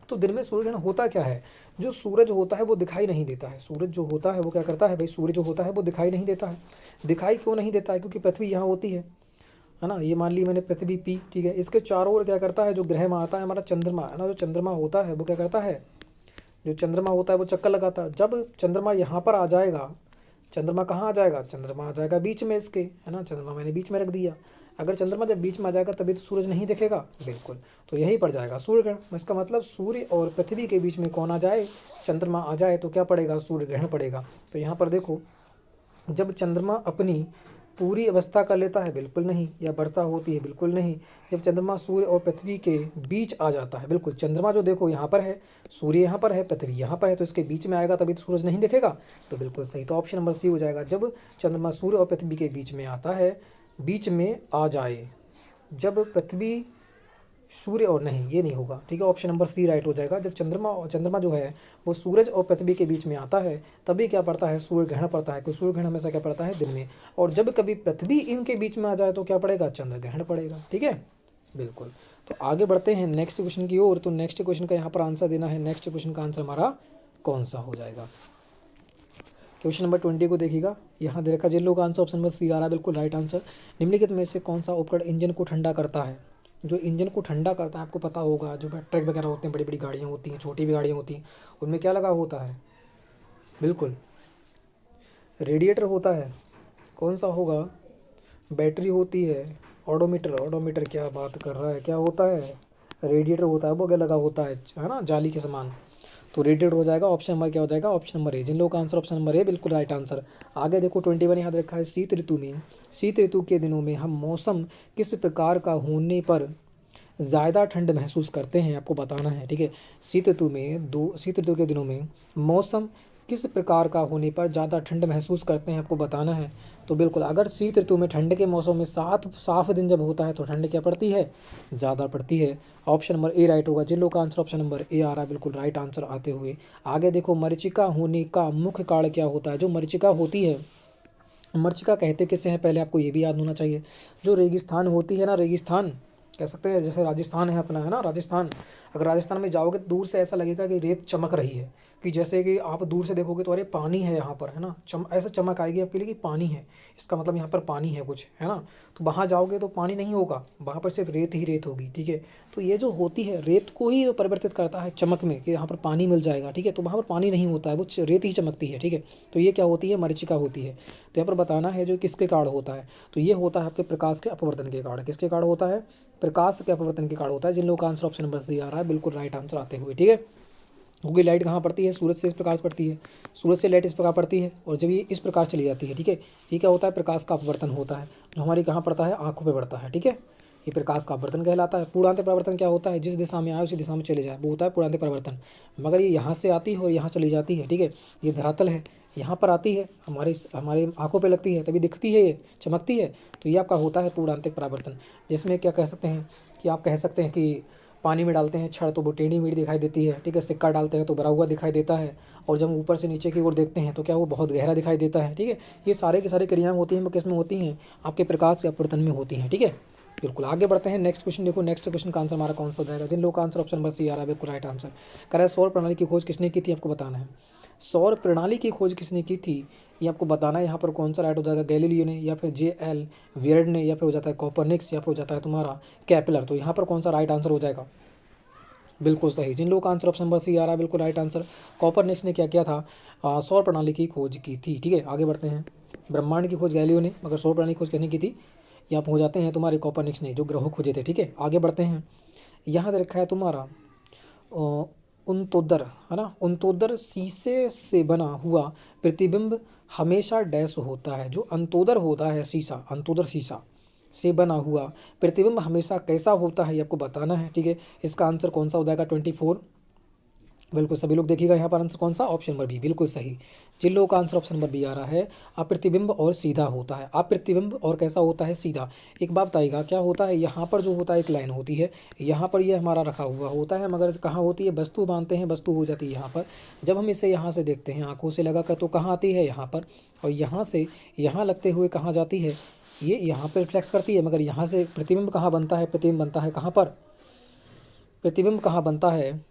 तो दिन में सूर्य ग्रहण होता क्या है, जो सूरज होता है वो दिखाई नहीं देता है। सूरज जो होता है वो क्या करता है भाई, सूर्य जो होता है वो दिखाई नहीं देता है। दिखाई क्यों नहीं देता है, क्योंकि पृथ्वी यहाँ होती है ना। ये मान ली मैंने पृथ्वी पी, ठीक है। इसके चारों ओर क्या करता है, जो ग्रह में आता है हमारा चंद्रमा है ना, जो चंद्रमा होता है वो क्या करता है, जो चंद्रमा होता है वो चक्कर लगाता है। जब चंद्रमा यहाँ पर आ जाएगा, चंद्रमा कहाँ आ जाएगा, चंद्रमा आ जाएगा बीच में इसके, है ना। चंद्रमा मैंने बीच में रख दिया। अगर चंद्रमा जब बीच में आ जाएगा तभी तो सूरज नहीं दिखेगा, बिल्कुल। तो यही पड़ जाएगा सूर्य ग्रहण। इसका मतलब सूर्य और पृथ्वी के बीच में कौन आ जाए, चंद्रमा आ जाए तो क्या पड़ेगा, सूर्य ग्रहण पड़ेगा। तो यहाँ पर देखो, जब चंद्रमा अपनी पूरी अवस्था कर लेता है, बिल्कुल नहीं। या वर्षा होती है, बिल्कुल नहीं। जब चंद्रमा सूर्य और पृथ्वी के बीच आ जाता है, बिल्कुल। चंद्रमा जो देखो यहाँ पर है, सूर्य यहाँ पर है, पृथ्वी यहाँ पर है, तो इसके बीच में आएगा तभी तो सूरज नहीं दिखेगा। तो बिल्कुल सही, तो ऑप्शन नंबर सी हो जाएगा। जब चंद्रमा सूर्य और पृथ्वी के बीच में आता है, बीच में आ जाए, जब पृथ्वी सूर्य और, नहीं ये नहीं होगा, ठीक है। ऑप्शन नंबर सी राइट हो जाएगा। जब चंद्रमा जो है वो सूरज और पृथ्वी के बीच में आता है तभी क्या पड़ता है, सूर्य ग्रहण पड़ता है। क्योंकि सूर्य ग्रहण हमेशा क्या पड़ता है, दिन में। और जब कभी पृथ्वी इनके बीच में आ जाए तो क्या पड़ेगा, चंद्र ग्रहण पड़ेगा, ठीक है, बिल्कुल। तो आगे बढ़ते हैं नेक्स्ट क्वेश्चन की ओर। तो नेक्स्ट क्वेश्चन का यहाँ पर आंसर देना है। नेक्स्ट क्वेश्चन का आंसर हमारा कौन सा हो जाएगा, क्वेश्चन नंबर 20 को देखिएगा। यहाँ देखा, जिन लोगों का आंसर ऑप्शन नंबर सी आ रहा है बिल्कुल राइट आंसर। निम्नलिखित में से कौन सा उपकरण इंजन को ठंडा करता है। जो इंजन को ठंडा करता है आपको पता होगा, जो ट्रक वगैरह होते हैं, बड़ी बड़ी गाड़ियाँ होती हैं, छोटी भी गाड़ियाँ होती हैं, उनमें क्या लगा होता है, बिल्कुल रेडिएटर होता है। कौन सा होगा, बैटरी होती है, ऑडोमीटर, ऑडोमीटर क्या बात कर रहा है, क्या होता है, रेडिएटर होता है, वो क्या लगा होता है ना, जाली के समान। तो रेडिएटर हो जाएगा। ऑप्शन नंबर क्या हो जाएगा, ऑप्शन नंबर ए। जिन लोगों का आंसर ऑप्शन नंबर ए बिल्कुल राइट आंसर। आगे देखो 21 याद रखा है। शीत ऋतु में, शीत ऋतु के दिनों में हम मौसम किस प्रकार का होने पर ज़्यादा ठंड महसूस करते हैं, आपको बताना है, ठीक है। शीत ऋतु के दिनों में मौसम किस प्रकार का होने पर ज़्यादा ठंड महसूस करते हैं, आपको बताना है। तो बिल्कुल, अगर शीत ऋतु में, ठंड के मौसम में साफ दिन जब होता है तो ठंड क्या पड़ती है, ज़्यादा पड़ती है। ऑप्शन नंबर ए राइट होगा। जिन लोगों का आंसर ऑप्शन नंबर ए आ रहा है बिल्कुल राइट आंसर आते हुए आगे देखो, मरीचिका होने का मुख्य कारण क्या होता है। जो मरीचिका होती है, मरीचिका कहते किसे हैं, पहले आपको ये भी याद होना चाहिए। जो रेगिस्तान होती है ना, रेगिस्तान कह सकते हैं, जैसे राजस्थान है अपना, है ना, राजस्थान। अगर राजस्थान में जाओगे तो दूर से ऐसा लगेगा कि रेत चमक रही है, कि जैसे कि आप दूर से देखोगे तो अरे पानी है यहाँ पर, है ना, ऐसा चमक आएगी आपके लिए कि पानी है, इसका मतलब यहाँ पर पानी है कुछ, है ना। तो वहाँ जाओगे तो पानी नहीं होगा, वहाँ पर सिर्फ रेत ही रेत होगी, ठीक है। तो ये जो होती है, रेत को ही परिवर्तित करता है चमक में, कि यहाँ पर पानी मिल जाएगा, ठीक है। तो वहाँ पर पानी नहीं होता है, वो रेत ही चमकती है, ठीक है। तो ये क्या होती है, मरीचिका होती है। तो यहाँ पर बताना है जो किसके कारण होता है। तो ये होता है आपके प्रकाश के अपवर्तन के कारण। किसके कारण होता है, प्रकाश के अपवर्तन के कारण होता है। जिन लोगों का आंसर ऑप्शन नंबर सी आ रहा है बिल्कुल राइट आंसर आते हुए, ठीक है। क्योंकि लाइट कहाँ पड़ती है, सूरज से इस प्रकार पड़ती है, सूरज से लाइट इस प्रकार पड़ती है, और जब ये इस प्रकार चली जाती है, ठीक है, ये क्या होता है, प्रकाश का अपवर्तन होता है, जो हमारी कहाँ पड़ता है, आंखों पे पड़ता है, ठीक है। ये प्रकाश का अपवर्तन कहलाता है। पूर्णांत परावर्तन क्या होता है, जिस दिशा में आए उसी दिशा में चले जाए, वो होता है पूर्णांत परावर्तन। मगर ये यहाँ से आती है और यहाँ चली जाती है, ठीक है। ये धरातल है, यहाँ पर आती है, हमारे आंखों पे लगती है, तभी दिखती है, ये चमकती है। तो ये आपका होता है पूर्णांतिक परावर्तन। जिसमें क्या कह सकते हैं, कि आप कह सकते हैं कि पानी में डालते हैं छड़ तो वो टेढ़ी मेढ़ी दिखाई देती है, ठीक है। सिक्का डालते हैं तो भरा हुआ दिखाई देता है, और जब ऊपर से नीचे की ओर देखते हैं तो क्या वो बहुत गहरा दिखाई देता है, ठीक है। ये सारे की सारी क्रियाएं होती हैं वो किस में होती हैं, आपके प्रकाश के अपवर्तन में होती हैं, ठीक है। बिल्कुल आगे बढ़ते हैं। नेक्स्ट क्वेश्चन देखो, नेक्स्ट क्वेश्चन का आंसर हमारा कौन सा हो जाएगा? जिन लोगों का आंसर ऑप्शन नंबर सी आ रहा है बिल्कुल राइट आंसर। कह रहा है सौर प्रणाली की खोज किसने की थी, आपको बताना है। सौर प्रणाली की खोज किसने की थी ये आपको बताना है। यहाँ पर कौन सा राइट हो जाएगा? गैलीलियो ने, या फिर जे.एल. वियर्ड ने, या फिर हो जाता है कोपरनिक्स, या फिर हो जाता है तुम्हारा केपलर। तो यहाँ पर कौन सा राइट आंसर हो जाएगा? बिल्कुल सही, जिन लोगों का आंसर ऑप्शन नंबर सी आ रहा है बिल्कुल राइट आंसर। कोपरनिक्स ने क्या किया था? सौर प्रणाली की खोज की थी। ठीक है, आगे बढ़ते हैं। ब्रह्मांड की खोज गैलीलियो ने, मगर सौर प्रणाली की खोज किसने की थी? यहाँ पर हो जाते हैं तुम्हारे कोपरनिक्स ने, जो ग्रहों खोजे थे। ठीक है, आगे बढ़ते हैं। यहाँ दे रखा है तुम्हारा उनतोदर, है ना। उनतोदर शीशे से बना हुआ प्रतिबिंब हमेशा डैश होता है। जो अंतोदर होता है शीशा, अंतोदर शीशा से बना हुआ प्रतिबिंब हमेशा कैसा होता है ये आपको बताना है। ठीक है, इसका आंसर कौन सा हो जाएगा? 24। बिल्कुल सभी लोग देखिएगा यहाँ पर आंसर कौन सा? ऑप्शन नंबर बी बिल्कुल सही। जिन लोगों का आंसर ऑप्शन नंबर बी आ रहा है, अप्रतिबिंब और सीधा होता है। अप्रतिबिंब और कैसा होता है? सीधा। एक बात बताइएगा, क्या होता है यहाँ पर जो होता है एक लाइन होती है, यहाँ पर ये हमारा रखा हुआ होता है, मगर कहाँ होती है? वस्तु मानते हैं, वस्तु हो जाती है यहाँ पर। जब हम इसे यहाँ से देखते हैं आंखों से लगा कर, तो कहाँ आती है? यहाँ पर। और यहाँ से यहाँ लगते हुए कहाँ जाती है? ये यहाँ पर रिफ्लेक्स करती है, मगर यहाँ से प्रतिबिंब कहाँ बनता है? प्रतिबिंब बनता है कहाँ पर? प्रतिबिंब कहाँ बनता है?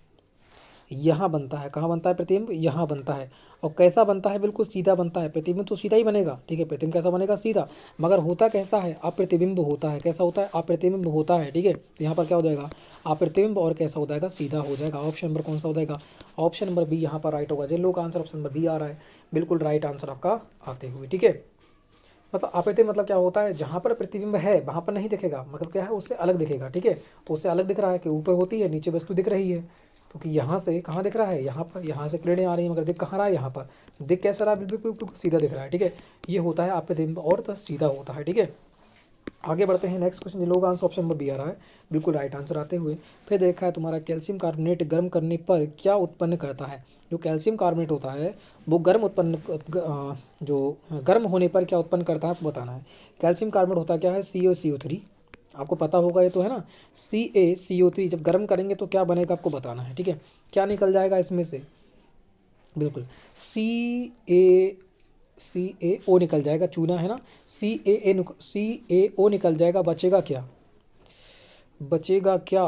यहाँ बनता है। कहाँ बनता है प्रतिबिंब? यहाँ बनता है। और कैसा बनता है? बिल्कुल सीधा बनता है। प्रतिबिंब तो सीधा ही बनेगा। ठीक है, प्रतिबिंब कैसा बनेगा? सीधा। मगर होता कैसा है? अप्रतिबिंब होता है। कैसा होता है? अप्रतिबिंब होता है। ठीक है, तो यहाँ पर क्या हो जाएगा? अप्रतिबिंब और कैसा हो जाएगा? सीधा हो जाएगा। ऑप्शन नंबर कौन सा हो जाएगा? ऑप्शन नंबर बी यहाँ पर राइट होगा। जिन लोगों का आंसर ऑप्शन नंबर बी आ रहा है बिल्कुल राइट आंसर आपका आते हुए। ठीक है, मतलब अप्रतिबिंब मतलब क्या होता है? जहाँ पर प्रतिबिंब है वहाँ पर नहीं दिखेगा, मतलब क्या है? उससे अलग दिखेगा। ठीक है, तो उससे अलग दिख रहा है कि ऊपर होती है, नीचे वस्तु दिख रही है। क्योंकि यहाँ से कहाँ दिख रहा है? यहाँ पर। यहाँ से किरणें आ रही हैं, मगर दिख कहाँ रहा है? यहाँ पर। दिख कैसा रहा है? बिल्कुल बिल्कुल सीधा दिख रहा है। ठीक है, ये होता है अप्रतिबिंब और तो सीधा होता है। ठीक है, आगे बढ़ते हैं। नेक्स्ट क्वेश्चन, जिन लोगों का आंसर ऑप्शन नंबर बी आ रहा है बिल्कुल राइट आंसर आते हुए। फिर देखा है तुम्हारा कैल्शियम कार्बोनेट गर्म करने पर क्या उत्पन्न करता है? जो कैल्शियम कार्बोनेट होता है वो जो गर्म होने पर क्या उत्पन्न करता है आपको बताना है। कैल्शियम कार्बोनेट होता क्या है? CaCO3। आपको पता होगा ये तो, है ना। CaCO3 जब गर्म करेंगे तो क्या बनेगा आपको बताना है। ठीक है, क्या निकल जाएगा इसमें से? बिल्कुल CaO निकल जाएगा, चूना है ना। CaO निकल जाएगा, बचेगा क्या? बचेगा क्या?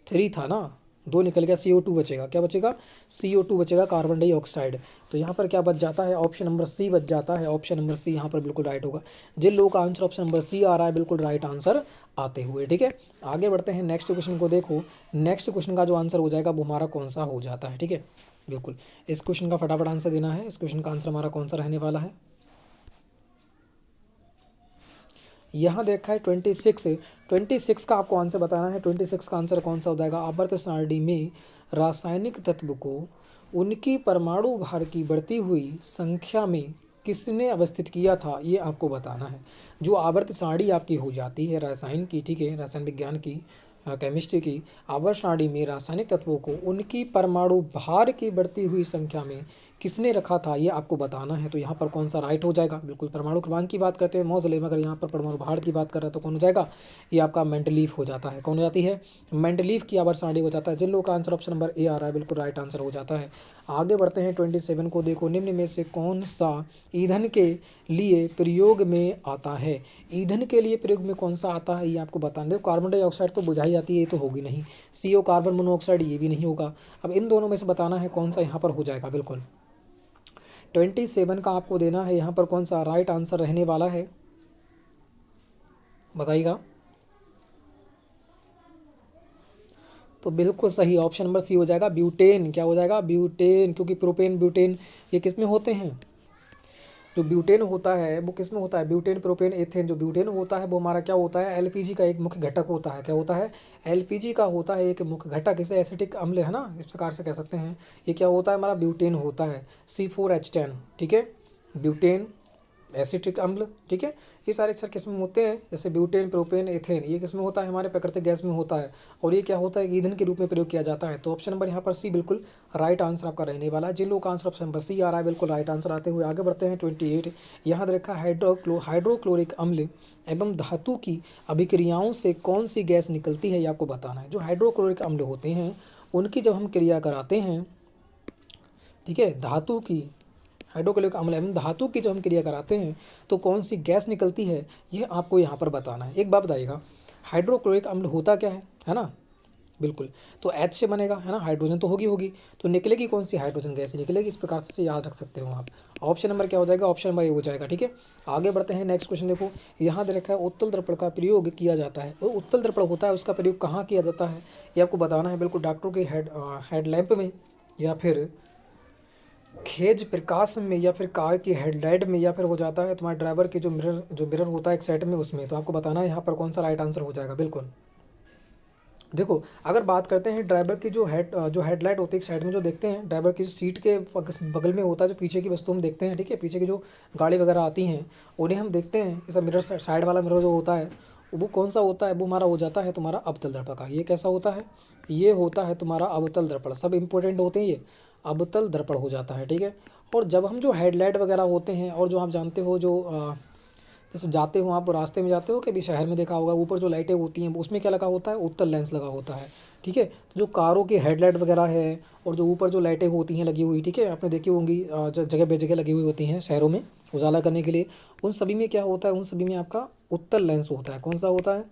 3 था ना, 2 निकल गया, CO2 बचेगा। क्या बचेगा? CO2 बचेगा, कार्बन डाइऑक्साइड। तो यहाँ पर क्या बच जाता है? ऑप्शन नंबर सी बच जाता है। ऑप्शन नंबर सी यहाँ पर बिल्कुल राइट होगा। जिन लोगों का आंसर ऑप्शन नंबर सी आ रहा है बिल्कुल राइट आंसर आते हुए। ठीक है, आगे बढ़ते हैं। नेक्स्ट क्वेश्चन को देखो। नेक्स्ट क्वेश्चन का जो आंसर हो जाएगा वो हमारा कौन सा हो जाता है? ठीक है, बिल्कुल इस क्वेश्चन का फटाफट आंसर देना है। इस क्वेश्चन का आंसर हमारा कौन सा रहने वाला है? यहाँ देखा है 26 का आपको आंसर बताना है। 26 का आंसर कौन सा हो जाएगा? आवर्त सारणी में रासायनिक तत्व को उनकी परमाणु भार की बढ़ती हुई संख्या में किसने अवस्थित किया था ये आपको बताना है। जो आवर्त सारणी आपकी हो जाती है रसायन की, ठीक है, रसायन विज्ञान की, केमिस्ट्री की आवर्त सारणी में रासायनिक तत्वों को उनकी परमाणु भार की बढ़ती हुई संख्या में किसने रखा था ये आपको बताना है। तो यहाँ पर कौन सा राइट हो जाएगा? बिल्कुल परमाणु क्रमांक की बात करते हैं मौजले, मगर यहाँ पर परमाणु भार की बात कर रहा है तो कौन हो जाएगा? ये आपका मेंडलीफ हो जाता है। कौन हो जाती है? मेंडलीफ की आवर्त सारणी हो जाता है। जिन लोगों का आंसर ऑप्शन नंबर ए आ रहा है बिल्कुल राइट आंसर हो जाता है। आगे बढ़ते हैं 27 को देखो। निम्न में से कौन सा ईंधन के लिए प्रयोग में आता है? ईंधन के लिए प्रयोग में कौन सा आता है ये आपको बताना। देखो कार्बन डाइऑक्साइड तो बुझाई जाती है, ये तो होगी नहीं। CO कार्बन मोनोऑक्साइड ये भी नहीं होगा। अब इन दोनों में से बताना है कौन सा यहाँ पर हो जाएगा। बिल्कुल 27 का आपको देना है यहाँ पर कौन सा राइट आंसर रहने वाला है, बताइएगा। तो बिल्कुल सही ऑप्शन नंबर सी हो जाएगा, ब्यूटेन। क्या हो जाएगा? ब्यूटेन, क्योंकि प्रोपेन ब्यूटेन ये किस में होते हैं? जो ब्यूटेन होता है वो किस में होता है? Butane propane ethane. जो ब्यूटेन होता है वो हमारा क्या होता है? LPG का एक मुख्य घटक होता है। क्या होता है? LPG का होता है एक मुख्य घटक। इसे एसिटिक अम्ल है ना, इस प्रकार से कह सकते हैं। ये क्या होता है? हमारा ब्यूटेन होता है, C4H10। ठीक है, ब्यूटेन, एसिटिक अम्ल। ठीक है, ये सारे अक्षर किस में होते हैं? जैसे ब्यूटेन, प्रोपेन, एथेन, ये किस में होता है? हमारे प्राकृतिक गैस में होता है। और ये क्या होता है? ईंधन के रूप में प्रयोग किया जाता है। तो ऑप्शन नंबर यहाँ पर सी बिल्कुल राइट आंसर आपका रहने वाला है। जिन लोगों का आंसर ऑप्शन नंबर सी आ रहा है बिल्कुल राइट आंसर आते हुए आगे बढ़ते हैं। 28 यहाँ देखा हाइड्रोक्लोरिक अम्ल एवं धातु की अभिक्रियाओं से कौन सी गैस निकलती है ये आपको बताना है। जो हाइड्रोक्लोरिक अम्ल होते हैं उनकी जब हम क्रिया कराते हैं, ठीक है, धातु की हाइड्रोक्लोरिक अम्ल एवं धातु की जब हम क्रिया कराते हैं तो कौन सी गैस निकलती है, ये आपको यहाँ पर बताना है। एक बात बताइएगा, हाइड्रोक्लोरिक अम्ल होता क्या है ना? बिल्कुल, तो H से बनेगा, है ना, हाइड्रोजन तो होगी, तो निकलेगी कौन सी, हाइड्रोजन गैस निकलेगी। इस प्रकार से याद रख सकते हो आप। ऑप्शन नंबर क्या हो जाएगा, ऑप्शन नंबर ए हो जाएगा। ठीक है, आगे बढ़ते हैं। नेक्स्ट क्वेश्चन देखो, यहाँ दे रखा है उत्तल दर्पण का प्रयोग किया जाता है। वो उत्तल दर्पण होता है, उसका प्रयोग कहाँ किया जाता है, ये आपको बताना है। बिल्कुल, डॉक्टरों के हेड लैंप में, या फिर खेज प्रकाश में, या फिर कार की हेडलाइट में, या फिर हो जाता है तुम्हारे ड्राइवर के जो मिरर होता है एक साइड में, उसमें। तो आपको बताना है यहाँ पर कौन सा राइट आंसर हो जाएगा। बिल्कुल, देखो, अगर बात करते हैं ड्राइवर की जो हेडलाइट होती है एक साइड में, जो देखते हैं ड्राइवर की सीट के बगल में होता है, जो पीछे की वस्तु हम देखते हैं, ठीक है, पीछे की जो गाड़ी वगैरह आती हैं उन्हें हम देखते हैं। ये सब मिरर, साइड वाला मिरर जो होता है वो कौन सा होता है, वो हमारा हो जाता है तुम्हारा अवतल दर्पण का। ये कैसा होता है, ये होता है तुम्हारा अवतल दर्पण। सब इंपॉर्टेंट होते हैं, ये अवतल दर्पण हो जाता है। ठीक है, और जब हम जो हेडलाइट वगैरह होते हैं, और जो आप जानते हो जो जैसे जाते हो आप रास्ते में जाते हो, कभी शहर में देखा होगा, ऊपर जो लाइटें होती हैं उसमें क्या लगा होता है, उत्तल लेंस लगा होता है। ठीक है, तो जो कारों की हेडलाइट वगैरह है, और जो ऊपर जो लाइटें होती हैं लगी हुई, ठीक है, आपने देखी होंगी, जगह बे जगह लगी हुई होती हैं शहरों में उजाला करने के लिए। उन सभी में क्या होता है, उन सभी में आपका उत्तल लेंस होता है। कौन सा होता है,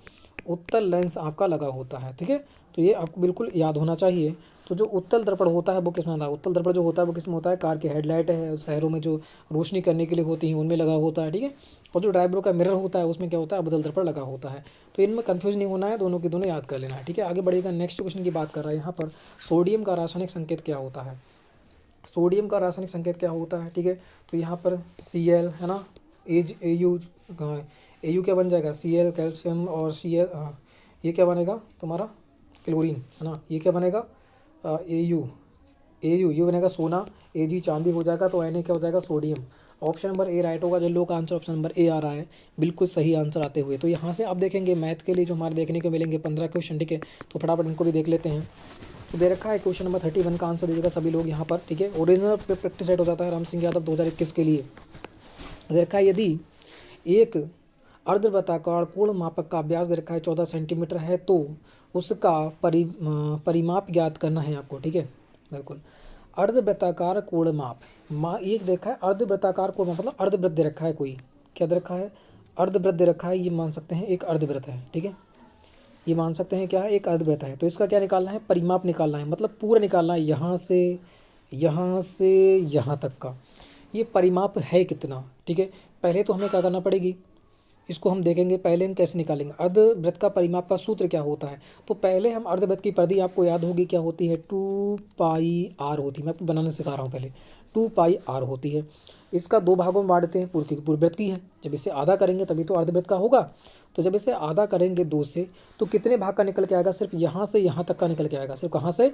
उत्तल लेंस आपका लगा होता है। ठीक है, तो ये आपको बिल्कुल याद होना चाहिए। तो जो उत्तल दर्पण होता है वो किसमें आता है, उत्तल दर्पण जो होता है वो किसमें होता है, कार की हेडलाइट है, शहरों में जो रोशनी करने के लिए होती हैं उनमें लगा होता है। ठीक है, और जो ड्राइवरों का मिरर होता है उसमें क्या होता है, अवतल दर्पण लगा होता है। तो इनमें कंफ्यूज नहीं होना है, दोनों के दोनों याद कर लेना है। ठीक है, आगे बढ़ेगा। नेक्स्ट क्वेश्चन की बात कर रहा है यहाँ पर, सोडियम का रासायनिक संकेत क्या होता है। सोडियम का रासायनिक संकेत क्या होता है, ठीक है, तो यहाँ पर Cl, है ना, एज ए यू क्या बन जाएगा, Cl कैल्शियम, और Cl, ये क्या बनेगा तुम्हारा क्लोरीन, है ना, ये क्या बनेगा ए यू ये बनेगा सोना, Ag चांदी हो जाएगा, तो Na क्या हो जाएगा, sodium. Option number A right होगा, जो लोग आंसर ऑप्शन नंबर ए आ रहा है, बिल्कुल सही आंसर आते हुए। तो यहाँ से आप देखेंगे मैथ के लिए जो हमारे देखने को मिलेंगे 15 क्वेश्चन। ठीक है, तो फटाफट इनको भी देख लेते हैं। तो दे रखा है क्वेश्चन नंबर 31 का आंसर दीजिएगा सभी लोग यहाँ पर। ठीक है, ओरिजिनल प्रैक्टिस सेट हो जाता है राम सिंह यादव 2021 के लिए। दे रखा है, यदि एक अर्धवृत्ताकार कोण मापक का व्यास दे रखा है 14 सेंटीमीटर है, तो उसका परिमाप ज्ञात करना है आपको। ठीक है, बिल्कुल, अर्धवृत्ताकार कोण माप, एक देखा है अर्धवृत्ताकार कोण माप, मतलब अर्धवृत्त दे रखा है कोई, क्या दे रखा है, अर्धवृत्त दे रखा है, ये मान सकते हैं एक अर्धवृत्त है। ठीक है, ये मान सकते हैं क्या है, एक अर्धवृत्त है। तो इसका क्या निकालना है, परिमाप निकालना है, मतलब पूरा निकालना है, यहाँ से यहाँ तक का ये परिमाप है कितना। ठीक है, पहले तो हमें क्या करना पड़ेगी, इसको हम देखेंगे। पहले हम कैसे निकालेंगे, अर्धवृत्त का परिमाप का सूत्र क्या होता है। तो पहले हम अर्धवृत्त की परिधि आपको याद होगी क्या होती है, 2πr होती है। मैं आपको बनाने सिखा रहा हूँ, पहले 2πr होती है। इसका दो भागों में बांटते हैं, पूरी पूरी वृत्त की है, जब इसे आधा करेंगे तभी तो अर्धवृत्त का होगा। तो जब इसे आधा करेंगे 2 से, तो कितने भाग का निकल के आएगा, सिर्फ यहाँ से यहाँ तक का निकल के आएगा, सिर्फ कहाँ से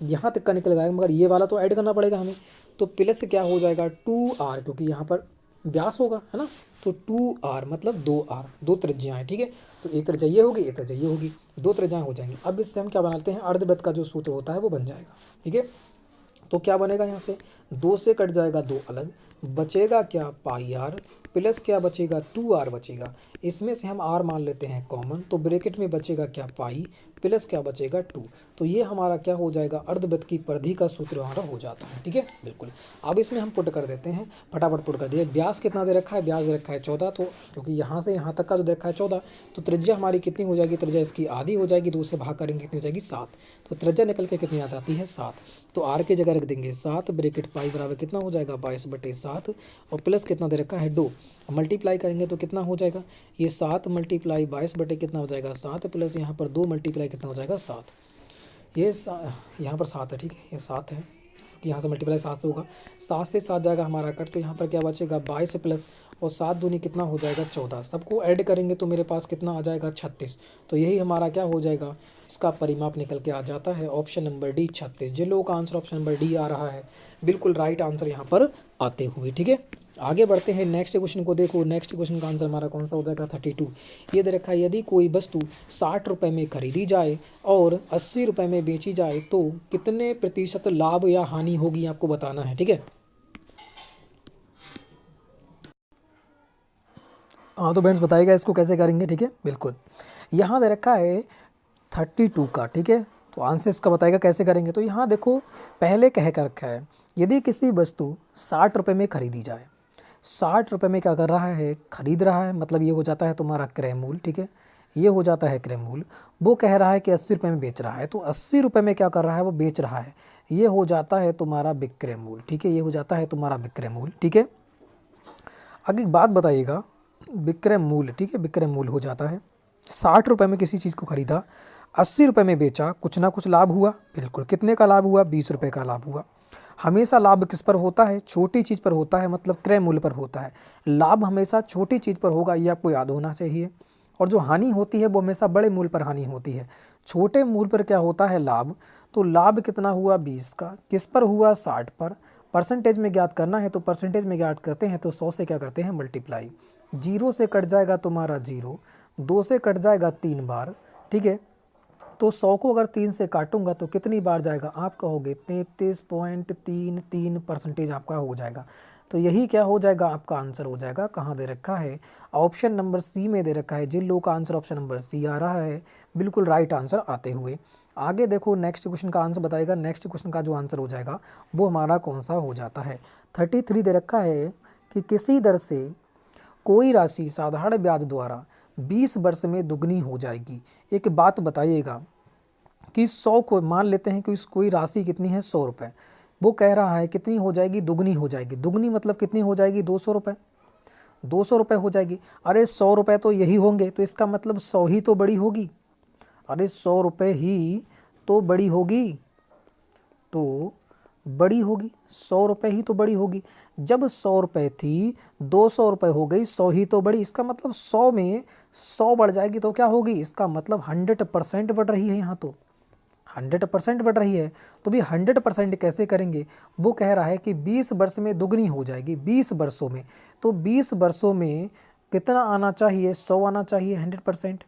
यहाँ तक का निकल के आएगा, मगर ये वाला तो ऐड करना पड़ेगा हमें। तो प्लस क्या हो जाएगा 2r, क्योंकि यहाँ पर व्यास होगा, है ना, तो 2r मतलब 2r, दो त्रिज्याएं। ठीक है, तो एक त्रिज्या ये होगी, एक त्रिज्या ये होगी, दो त्रिज्याएं हो जाएंगी। अब इससे हम क्या बनाते हैं, अर्धवृत्त का जो सूत्र होता है वो बन जाएगा। ठीक है, तो क्या बनेगा, यहाँ से 2 से कट जाएगा 2 अलग, बचेगा क्या πr, प्लस क्या बचेगा 2r बचेगा। इसमें से हम r मान लेते हैं कॉमन, तो ब्रैकेट में बचेगा क्या पाई, प्लस क्या बचेगा 2। तो ये हमारा क्या हो जाएगा, अर्धवृत्त की परिधि का सूत्र हमारा हो जाता है। ठीक है, बिल्कुल। अब इसमें हम पुट कर देते हैं, फटाफट पुट कर दिया। व्यास कितना दे रखा है, व्यास दे रखा है 14, तो क्योंकि यहाँ से यहाँ तक का जो दे रखा है 14, तो त्रिज्या हमारी कितनी हो जाएगी, त्रिज्या इसकी आधी हो जाएगी, 2 से भाग करेंगे कितनी हो जाएगी 7। तो त्रिज्या निकल के कितनी आ जाती है 7। तो r की जगह रख देंगे 7, ब्रैकेट पाई बराबर कितना हो जाएगा 22/7, और प्लस कितना दे रखा है 2, मल्टीप्लाई करेंगे तो कितना हो जाएगा, ये 7 मल्टीप्लाई 22 बटे कितना हो जाएगा 7, प्लस यहाँ पर 2 मल्टीप्लाई कितना हो जाएगा 7। ये यहाँ पर 7 है, ठीक है, ये 7 है कि यहाँ से मल्टीप्लाई 7 से होगा, 7 से 7 जाएगा हमारा कट, तो यहाँ पर क्या बचेगा 22 प्लस और 7 दूनी कितना हो जाएगा 14। सबको ऐड करेंगे तो मेरे पास कितना आ जाएगा 36। तो यही हमारा क्या हो जाएगा, इसका परिमाप निकल के आ जाता है ऑप्शन नंबर डी 36। जिन लोगों का आंसर ऑप्शन नंबर डी आ रहा है बिल्कुल राइट आंसर यहाँ पर आते हुए। ठीक है, आगे बढ़ते हैं। नेक्स्ट क्वेश्चन को देखो, नेक्स्ट क्वेश्चन का आंसर हमारा कौन सा हो जाएगा 32। ये दे रखा है, यदि कोई वस्तु 60 रुपये में खरीदी जाए और 80 रुपये में बेची जाए तो कितने प्रतिशत लाभ या हानि होगी, आपको बताना है। ठीक है, हाँ तो फ्रेंड्स बताइएगा इसको कैसे करेंगे। ठीक है, बिल्कुल, यहाँ दे रखा है 32 का, ठीक है, तो आंसर इसका बताएगा कैसे करेंगे। तो यहाँ देखो पहले कह कर रखा है यदि किसी वस्तु 60 रुपये में खरीदी जाए, 60 रुपये में क्या कर रहा है, खरीद रहा है, मतलब ये हो जाता है तुम्हारा क्रय मूल्य, ठीक है, ये हो जाता है क्रय मूल्य। वो कह रहा है कि 80 रुपये में बेच रहा है, तो 80 रुपये में क्या कर रहा है, वो बेच रहा है, ये हो जाता है तुम्हारा विक्रय मूल्य, ठीक है, ये हो जाता है तुम्हारा विक्रय मूल्य, ठीक है। आगे एक बात बताइएगा, विक्रय मूल्य, ठीक है, विक्रय मूल्य हो जाता है 60 रुपये में किसी चीज़ को खरीदा, 80 रुपये में बेचा, कुछ ना कुछ लाभ हुआ, बिल्कुल, कितने का लाभ हुआ, 20 रुपये का लाभ हुआ। हमेशा लाभ किस पर होता है, छोटी चीज़ पर होता है, मतलब क्रय मूल्य पर होता है। लाभ हमेशा छोटी चीज़ पर होगा, ये आपको याद होना चाहिए। और जो हानि होती है वो हमेशा बड़े मूल्य पर हानि होती है। छोटे मूल्य पर क्या होता है, लाभ। तो लाभ कितना हुआ, 20 का, किस पर हुआ, 60 पर। परसेंटेज में ज्ञात करना है तो परसेंटेज में ज्ञात करते हैं तो 100 से क्या करते हैं, मल्टीप्लाई। 0 से कट जाएगा तुम्हारा 0, 2 से कट जाएगा 3 बार, ठीक है। तो 100 को अगर 3 से काटूंगा तो कितनी बार जाएगा, आप कहोगे 33.33% आपका हो जाएगा। तो यही क्या हो जाएगा, आपका आंसर हो जाएगा। कहाँ दे रखा है, ऑप्शन नंबर सी में दे रखा है। जिन लोगों का आंसर ऑप्शन नंबर सी आ रहा है बिल्कुल राइट आंसर आते हुए। आगे देखो नेक्स्ट क्वेश्चन का आंसर बताएगा। नेक्स्ट क्वेश्चन का जो आंसर हो जाएगा वो हमारा कौन सा हो जाता है। 33 दे रखा है कि किसी दर से कोई राशि साधारण ब्याज द्वारा 20 वर्ष में दुगनी हो जाएगी। एक बात बताइएगा कि 100 को मान लेते हैं कि कोई राशि कितनी है, 100 रुपये। वो कह रहा है कितनी हो जाएगी, दुगनी हो जाएगी। दुगनी मतलब कितनी हो जाएगी, 200 रुपये, 200 रुपये हो जाएगी। अरे 100 रुपये तो यही होंगे, तो इसका मतलब 100 ही तो बड़ी होगी। अरे 100 रुपये ही तो बड़ी होगी, तो बड़ी होगी, 100 रुपये ही तो बड़ी होगी। जब 100 रुपये थी 200 रुपये हो गई, 100 ही तो बड़ी। इसका मतलब 100 में 100 बढ़ जाएगी तो क्या होगी, इसका मतलब 100% बढ़ रही है। यहाँ तो 100% बढ़ रही है। तो भी 100% कैसे करेंगे, वो कह रहा है कि 20 वर्ष में दुगनी हो जाएगी, 20 वर्षों में। तो 20 वर्षों में कितना आना चाहिए, 100 आना चाहिए। 100%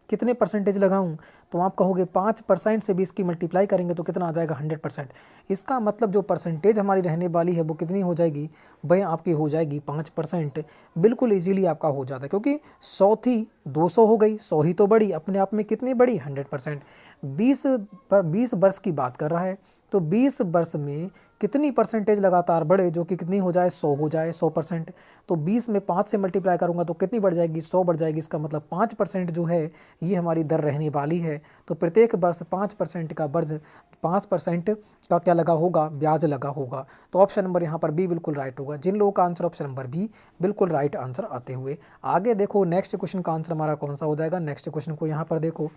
कितने परसेंटेज लगाऊं, तो आप कहोगे 5% से 20 की मल्टीप्लाई करेंगे तो कितना आ जाएगा, 100%। इसका मतलब जो परसेंटेज हमारी रहने वाली है वो कितनी हो जाएगी, वह आपकी हो जाएगी 5%। बिल्कुल इजीली आपका हो जाता है, क्योंकि 100 थी 200 हो गई, 100 ही तो बड़ी, अपने आप में कितनी बड़ी, 100%। 20 वर्ष की बात कर रहा है, तो 20 वर्ष में कितनी परसेंटेज लगातार बढ़े जो कि कितनी हो जाए, 100 हो जाए, 100%। तो 20 में 5 से मल्टीप्लाई करूंगा तो कितनी बढ़ जाएगी, 100 बढ़ जाएगी। इसका मतलब 5% जो है ये हमारी दर रहने वाली है। तो प्रत्येक वर्ष 5% का वर्ज 5% का क्या लगा होगा, ब्याज लगा होगा। तो ऑप्शन नंबर यहाँ पर बी बिल्कुल राइट होगा। जिन लोगों का आंसर ऑप्शन नंबर बी बिल्कुल राइट आंसर आते हुए। आगे देखो नेक्स्ट क्वेश्चन का आंसर हमारा कौन सा हो जाएगा। नेक्स्ट क्वेश्चन को यहाँ पर देखो,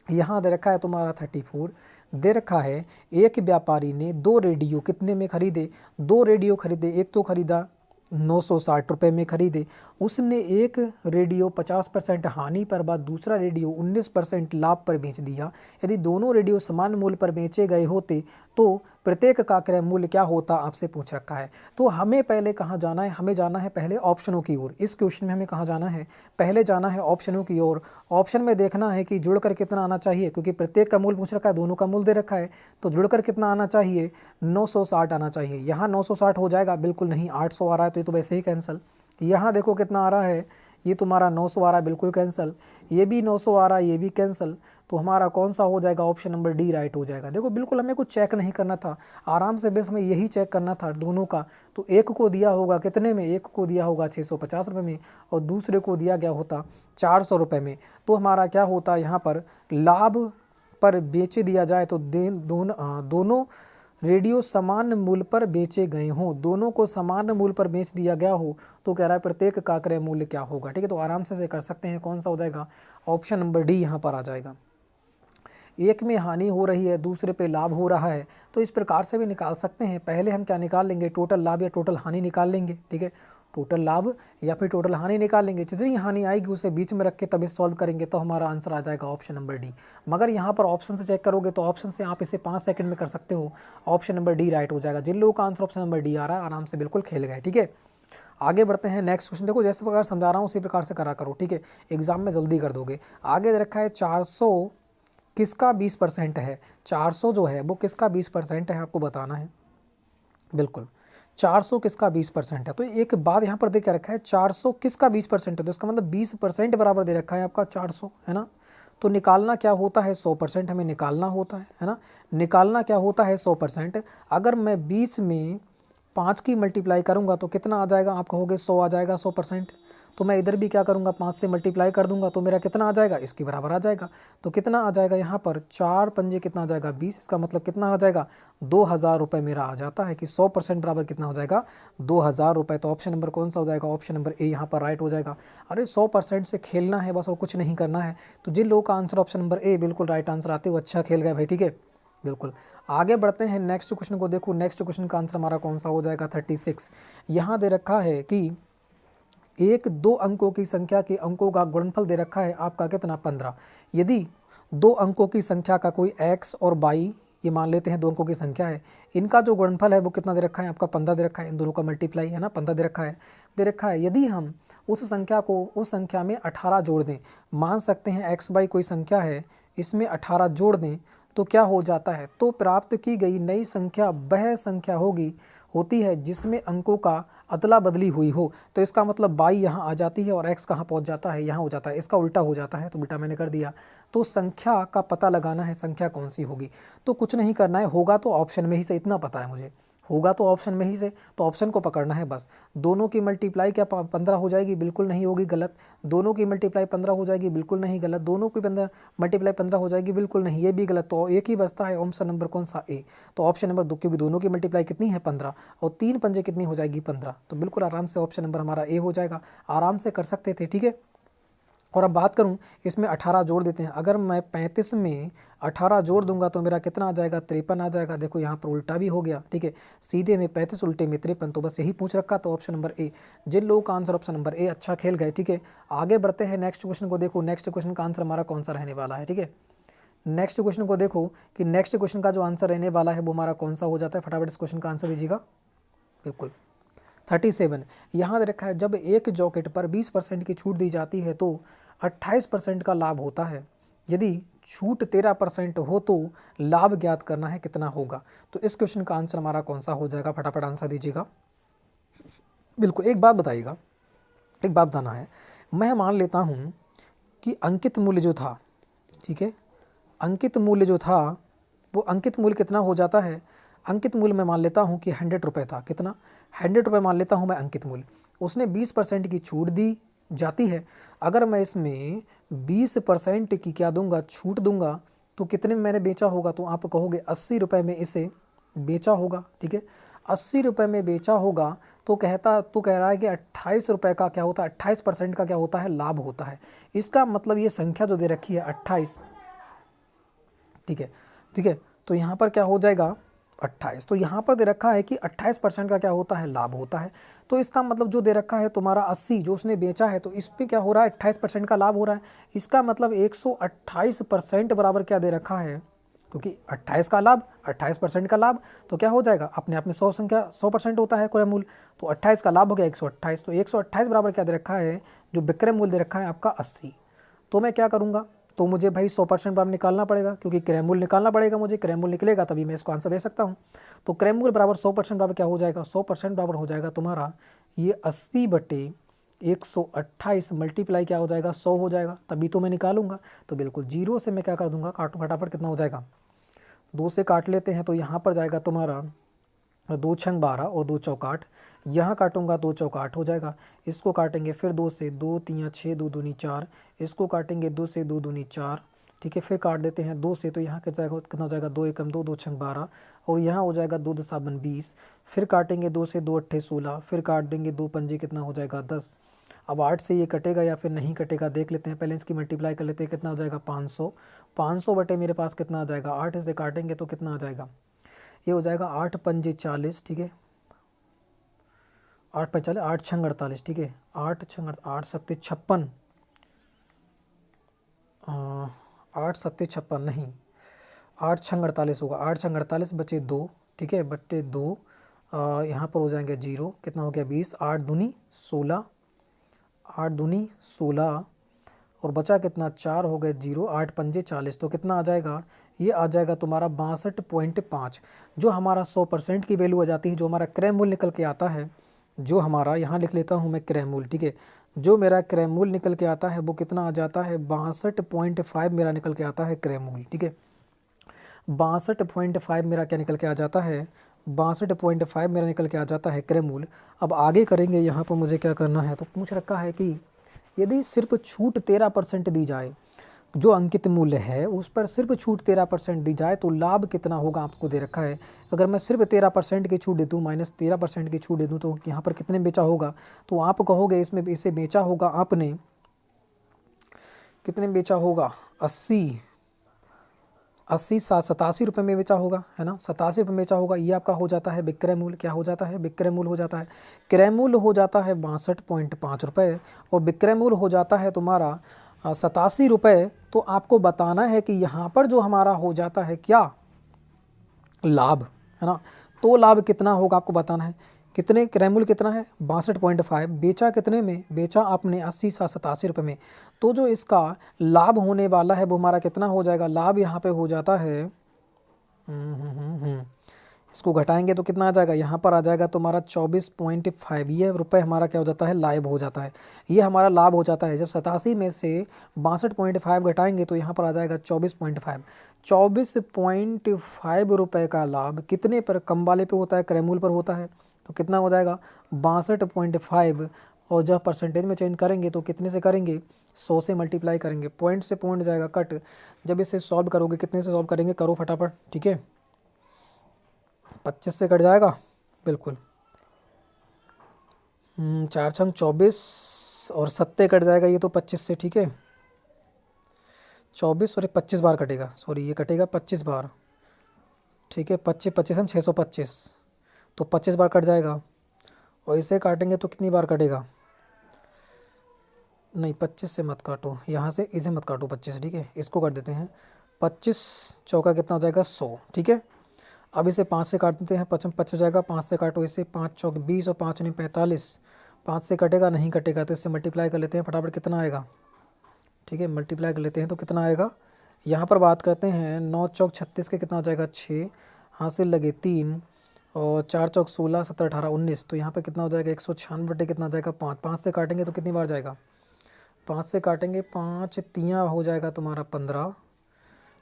यहाँ दे रखा है तुम्हारा 34 दे रखा है। एक व्यापारी ने 2 रेडियो कितने में खरीदे, 2 रेडियो खरीदे। एक तो खरीदा 960 रुपये में खरीदे। उसने एक रेडियो 50% हानि पर बाद दूसरा रेडियो 19% लाभ पर बेच दिया। यदि दोनों रेडियो समान मूल्य पर बेचे गए होते तो प्रत्येक का क्रय मूल्य क्या होता, आपसे पूछ रखा है। तो हमें पहले कहाँ जाना है, हमें जाना है पहले ऑप्शनों की ओर। इस क्वेश्चन में हमें कहाँ जाना है, पहले जाना है ऑप्शनों की ओर। ऑप्शन में देखना है कि जुड़कर कितना आना चाहिए, क्योंकि प्रत्येक का मूल्य पूछ रखा है, दोनों का मूल्य दे रखा है। तो जुड़कर कितना आना चाहिए, 960 आना चाहिए। यहाँ 960 हो जाएगा, बिल्कुल नहीं, 800 आ रहा है तो ये तो वैसे ही कैंसिल। यहाँ देखो कितना आ रहा है, ये तुम्हारा 900 आ रहा है, बिल्कुल कैंसिल। ये भी 900 आ रहा है, ये भी कैंसिल। तो हमारा कौन सा हो जाएगा, ऑप्शन नंबर डी राइट हो जाएगा। देखो बिल्कुल हमें कुछ चेक नहीं करना था, आराम से बस हमें यही चेक करना था दोनों का। तो एक को दिया होगा कितने में, एक को दिया होगा 650 रुपये में और दूसरे को दिया गया होता 400 रुपये में। तो हमारा क्या होता, यहाँ पर लाभ पर बेचे दिया जाए तो दोनों रेडियो समान मूल्य पर बेचे गए हों, दोनों को समान मूल्य पर बेच दिया गया हो, तो कह रहा है प्रत्येक का क्रय मूल्य क्या होगा। ठीक है, तो आराम से कर सकते हैं। कौन सा हो जाएगा, ऑप्शन नंबर डी यहाँ पर आ जाएगा। एक में हानि हो रही है, दूसरे पे लाभ हो रहा है, तो इस प्रकार से भी निकाल सकते हैं। पहले हम क्या निकाल लेंगे, टोटल लाभ या टोटल हानि निकाल लेंगे। ठीक है, टोटल लाभ या फिर टोटल हानि निकाल लेंगे। जितनी हानि आएगी उसे बीच में रख के तभी सॉल्व करेंगे, तो हमारा आंसर आ जाएगा ऑप्शन नंबर डी। मगर यहाँ पर ऑप्शन से चेक करोगे तो ऑप्शन से आप इसे 5 सेकंड में कर सकते हो, ऑप्शन नंबर डी राइट हो जाएगा। जिन लोगों का आंसर ऑप्शन नंबर डी आ रहा है आराम से बिल्कुल खेल गए। ठीक है, आगे बढ़ते हैं। नेक्स्ट क्वेश्चन देखो, जैसे प्रकार समझा रहा हूँ उसी प्रकार से करा करो। ठीक है, एग्जाम में जल्दी कर दोगे। आगे दे रखा है 400 किसका 20% है। 400 जो है वो किसका 20% है, आपको बताना है। बिल्कुल 400 किसका 20% है। तो एक बात यहाँ पर दे के रखा है, 400 किसका 20% है, तो इसका मतलब 20% बराबर दे रखा है आपका 400, है ना। तो निकालना क्या होता है 100% हमें निकालना होता है ना। निकालना क्या होता है 100%। अगर मैं 20 में 5 की मल्टीप्लाई करूँगा तो कितना आ जाएगा, आप कहोगे 100 आ जाएगा 100%। तो मैं इधर भी क्या करूँगा 5 से मल्टीप्लाई कर दूंगा तो मेरा कितना आ जाएगा, इसके बराबर आ जाएगा। तो कितना आ जाएगा यहाँ पर 4 पंजे कितना आ जाएगा 20, इसका मतलब कितना आ जाएगा 2000 रुपये मेरा आ जाता है कि 100% बराबर कितना हो जाएगा 2000 रुपये। तो ऑप्शन नंबर कौन सा हो जाएगा, ऑप्शन नंबर ए यहाँ पर राइट हो जाएगा। अरे 100% से खेलना है बस और कुछ नहीं करना है। तो जिन लोगों का आंसर ऑप्शन नंबर ए बिल्कुल राइट आंसर आते हो अच्छा खेल गए भाई, ठीक है। बिल्कुल आगे बढ़ते हैं नेक्स्ट क्वेश्चन को। देखो नेक्स्ट क्वेश्चन का आंसर हमारा कौन सा हो जाएगा 36। यहाँ दे रखा है कि एक 2 अंकों की संख्या के अंकों का गुणनफल दे रखा है आपका कितना 15। यदि 2 अंकों की संख्या का कोई x और y, ये मान लेते हैं 2 अंकों की संख्या है, इनका जो गुणनफल है वो कितना दे रखा है आपका 15 दे रखा है। इन दोनों का मल्टीप्लाई है ना 15 दे रखा है। यदि हम उस संख्या को उस संख्या में 18 जोड़ दें, मान सकते हैं x y कोई संख्या है, इसमें 18 जोड़ दें तो क्या हो जाता है, तो प्राप्त की गई नई संख्या वह संख्या होती है जिसमें अंकों का अदला बदली हुई हो। तो इसका मतलब y यहाँ आ जाती है और x कहाँ पहुँच जाता है, यहाँ हो जाता है, इसका उल्टा हो जाता है। तो बेटा मैंने कर दिया। तो संख्या का पता लगाना है, संख्या कौन सी होगी। तो कुछ नहीं करना है, होगा तो ऑप्शन में ही से, इतना पता है मुझे, होगा तो ऑप्शन में ही से, तो ऑप्शन को पकड़ना है बस। दोनों की मल्टीप्लाई क्या 15 हो जाएगी, बिल्कुल नहीं होगी, गलत। दोनों की मल्टीप्लाई 15 हो जाएगी, बिल्कुल नहीं, गलत। दोनों की मल्टीप्लाई 15 हो जाएगी, बिल्कुल नहीं, ये भी गलत। तो एक ही बचता है ऑप्शन नंबर कौन सा ए। तो ऑप्शन नंबर 2, क्योंकि दोनों की मल्टीप्लाई कितनी है 15 और 3 पंजे कितनी हो जाएगी 15। तो बिल्कुल आराम से ऑप्शन नंबर हमारा ए हो जाएगा, आराम से कर सकते थे, ठीक है। और अब बात करूं इसमें 18 जोड़ देते हैं। अगर मैं 35 में 18 जोड़ दूंगा तो मेरा कितना आ जाएगा 53 आ जाएगा। देखो यहाँ पर उल्टा भी हो गया, ठीक है, सीधे में 35 उल्टे में 53। तो बस यही पूछ रखा, तो ऑप्शन नंबर ए। जिन लोगों का आंसर ऑप्शन नंबर ए अच्छा खेल गए, ठीक है। आगे बढ़ते हैं नेक्स्ट क्वेश्चन को। देखो नेक्स्ट क्वेश्चन का आंसर हमारा कौन सा रहने वाला है, ठीक है। नेक्स्ट क्वेश्चन को देखो कि नेक्स्ट क्वेश्चन का जो आंसर रहने वाला है वो हमारा कौन सा हो जाता है। फटाफट इस क्वेश्चन का आंसर दीजिएगा। बिल्कुल 37 यहाँ दे रखा है, जब एक जॉकेट पर 20% की छूट दी जाती है तो 28% का लाभ होता है। यदि छूट 13% हो तो लाभ ज्ञात करना है, कितना होगा। तो इस क्वेश्चन का आंसर हमारा कौन सा हो जाएगा, फटाफट आंसर दीजिएगा। बिल्कुल एक बात बताइएगा, एक बात बताना है। मैं मान लेता हूँ कि अंकित मूल्य जो था, ठीक है, अंकित मूल्य जो था वो अंकित मूल्य कितना हो जाता है। अंकित मूल्य मैं मान लेता हूँ कि 100 रुपये था, कितना 100 रुपये मान लेता हूँ मैं अंकित मूल्य। उसने 20% की छूट दी जाती है। अगर मैं इसमें 20% की क्या दूंगा, छूट दूंगा, तो कितने में मैंने बेचा होगा, तो आप कहोगे 80 रुपये में इसे बेचा होगा, ठीक है। 80 रुपये में बेचा होगा तो कह रहा है कि 28 रुपये का क्या होता है, 28% का क्या होता है, लाभ होता है। इसका मतलब ये संख्या जो दे रखी है 28, ठीक है, ठीक है। तो यहाँ पर क्या हो जाएगा 28। तो यहाँ पर दे रखा है कि 28% का क्या होता है, लाभ होता है। तो इसका मतलब जो दे रखा है तुम्हारा 80 जो उसने बेचा है, तो इस पर क्या हो रहा है 28% का लाभ हो रहा है। इसका मतलब 128% बराबर क्या दे रखा है, क्योंकि 28 का लाभ 28% का लाभ, तो क्या हो जाएगा अपने आप में 100 संख्या 100% होता है क्रय मूल्य। तो 28 का लाभ हो गया 128। तो 128 बराबर क्या दे रखा है, जो विक्रय मूल्य दे रखा है आपका 80। तो मैं क्या करूँगा, तो मुझे भाई 100% बराबर निकालना पड़ेगा, क्योंकि क्रय मूल्य निकालना पड़ेगा मुझे। क्रय मूल्य निकलेगा तभी मैं इसको आंसर दे सकता हूँ। तो क्रय मूल्य बराबर 100% बराबर क्या हो जाएगा, 100% बराबर हो जाएगा तुम्हारा ये 80/128 मल्टीप्लाई क्या हो जाएगा 100 हो जाएगा, तभी तो मैं निकालूंगा। तो बिल्कुल जीरो से मैं क्या कर दूंगा, काटू फटाफट, कितना हो जाएगा 2 से काट लेते हैं। तो यहाँ पर जाएगा तुम्हारा 2 छंग 12 और 2 चौक 8। यहाँ काटूंगा 2 चौक 8 हो जाएगा। इसको काटेंगे फिर 2 से, 2 3 6, 2 दूनी 4। इसको काटेंगे 2 से, 2 दूनी 4, ठीक है। फिर काट देते हैं 2 से, तो यहाँ क्या जाएगा, कितना हो जाएगा 2 एकम 2, 2 छंग 12 और यहाँ हो जाएगा 2 दसाबन 20। फिर काटेंगे 2 से, 2 अट्ठे 16। फिर काट देंगे 2 पंजे, कितना हो जाएगा 10। अब 8 से ये कटेगा या फिर नहीं कटेगा देख लेते हैं, पहले इसकी मल्टीप्लाई कर लेते हैं, कितना हो जाएगा 500। 500 बटे मेरे पास कितना आ जाएगा 8 से काटेंगे तो कितना आ जाएगा, ये हो जाएगा 8 पंजे 40, ठीक है, 8 पंजे 40, 8 छंग 48, ठीक है, 8 छंग 8 सत्ते 56, 8 सत्ते 56 नहीं, 8 छंग 48 होगा, 8 छंग 48 बचे 2, ठीक है, बटे 2, यहाँ पर हो जाएंगे 0, कितना हो गया 20, 8 दूनी 16, 8 दूनी 16 और बचा कितना 4 हो गए 0, 8 पंजे 40। तो कितना आ जाएगा, ये आ जाएगा तुम्हारा 62.5, जो हमारा 100% की वैल्यू आ जाती है, जो हमारा क्रय मूल्य निकल के आता है, जो हमारा यहाँ लिख लेता हूँ मैं क्रय मूल्य, ठीक है, जो मेरा क्रय मूल्य निकल के आता है वो कितना आ जाता है 62.5 मेरा निकल के आता है क्रय मूल्य। ठीक है, 62.5 मेरा क्या निकल के आ जाता है, 62.5 मेरा निकल के आ जाता है क्रय मूल्य। अब आगे करेंगे, यहाँ पर मुझे क्या करना है, तो पूछ रखा है कि यदि सिर्फ छूट 13% दी जाए, जो अंकित मूल्य है उस पर सिर्फ छूट 13% दी जाए तो लाभ कितना होगा आपको दे रखा है। अगर मैं सिर्फ 13% की छूट दे दूँ, -13% की छूट दे दूँ, तो यहाँ पर कितने बेचा होगा, तो आप कहोगे इसमें इसे बेचा होगा आपने, कितने बेचा होगा, 87 रुपये में बेचा होगा, है ना, 87 रुपये में बेचा होगा। ये आपका हो जाता है विक्रय मूल्य। क्या हो जाता है, विक्रय मूल्य हो जाता है। क्रय मूल्य हो जाता है 62.5 रुपये और विक्रय मूल्य हो जाता है तुम्हारा 87 रुपये। तो आपको बताना है कि यहाँ पर जो हमारा हो जाता है क्या, लाभ, है ना, तो लाभ कितना होगा आपको बताना है। कितने, क्रय मूल्य कितना है 62.5, बेचा कितने में, बेचा आपने 87 रुपये में, तो जो इसका लाभ होने वाला है वो हमारा कितना हो जाएगा, लाभ यहाँ पे हो जाता है इसको घटाएंगे तो कितना आ जाएगा, यहाँ पर आ जाएगा तुम्हारा 24.5। ये रुपये हमारा क्या हो जाता है, लाभ हो जाता है, ये हमारा लाभ हो जाता है। जब 87 में से 62.5 घटाएंगे तो यहाँ पर आ जाएगा 24.5। 24.5 रुपये का लाभ कितने पर, कम वाले पे होता है, क्रय मूल्य पर होता है, तो कितना हो जाएगा 62.5। और जब परसेंटेज में चेंज करेंगे तो कितने से करेंगे, 100 से मल्टीप्लाई करेंगे, पॉइंट से पॉइंट जाएगा कट। जब इसे सॉल्व करोगे, कितने से सॉल्व करेंगे, करो फटाफट। ठीक है, 25 से कट जाएगा, बिल्कुल, 4 छंग 24 और 7 कट जाएगा, ये तो 25 से। ठीक है, 24 और 25 बार कटेगा, सॉरी ये कटेगा 25 बार। ठीक है, 25 25 हम 625, तो 25 बार कट जाएगा। और इसे काटेंगे तो कितनी बार कटेगा, नहीं 25 से मत काटो, यहाँ से इसे मत काटो 25। ठीक है, इसको काट देते हैं, 25 चौका कितना हो जाएगा 100। ठीक है, अब इसे 5 से काट देते हैं, 55 हो जाएगा, 5 से काटो इसे, 5 चौक 20 और 5 नहीं 45, 5 से कटेगा, नहीं कटेगा, तो इससे मल्टीप्लाई कर लेते हैं फटाफट, कितना आएगा। ठीक है, मल्टीप्लाई कर लेते हैं तो कितना आएगा, यहाँ पर बात करते हैं 9 चौक 36 के कितना हो जाएगा 6, हासिल लगे 3 और 4 चौक 16 17 18 19, तो यहाँ पर कितना हो जाएगा 196 बटे कितना हो जाएगा 5। 5 से काटेंगे तो कितनी बार जाएगा, 5 से काटेंगे, 5 तियाँ हो जाएगा तुम्हारा 15,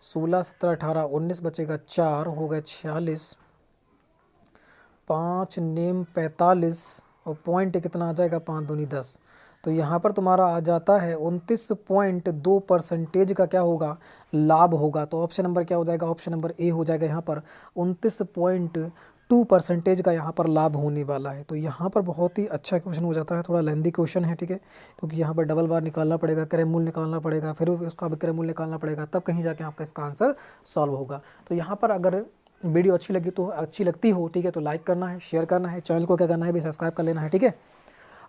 16 17 18 19 बचेगा 4, हो गए 46, 5 नेम 45 और पॉइंट कितना आ जाएगा 5 दूनी 10। तो यहाँ पर तुम्हारा आ जाता है 29.2% का क्या होगा, लाभ होगा। तो ऑप्शन नंबर क्या हो जाएगा, ऑप्शन नंबर ए हो जाएगा। यहाँ पर 29.2% का यहाँ पर लाभ होने वाला है। तो यहाँ पर बहुत ही अच्छा क्वेश्चन हो जाता है, थोड़ा लेंदी क्वेश्चन है। ठीक है, क्योंकि यहाँ पर डबल बार निकालना पड़ेगा, क्रय मूल्य निकालना पड़ेगा, फिर उसका विक्रय मूल्य निकालना पड़ेगा, तब कहीं जाके आपका इसका आंसर सॉल्व होगा। तो यहाँ पर अगर वीडियो अच्छी लगी तो, अच्छी लगती हो, ठीक है, तो लाइक करना है, शेयर करना है, चैनल को क्या करना है भी सब्सक्राइब कर लेना है। ठीक है,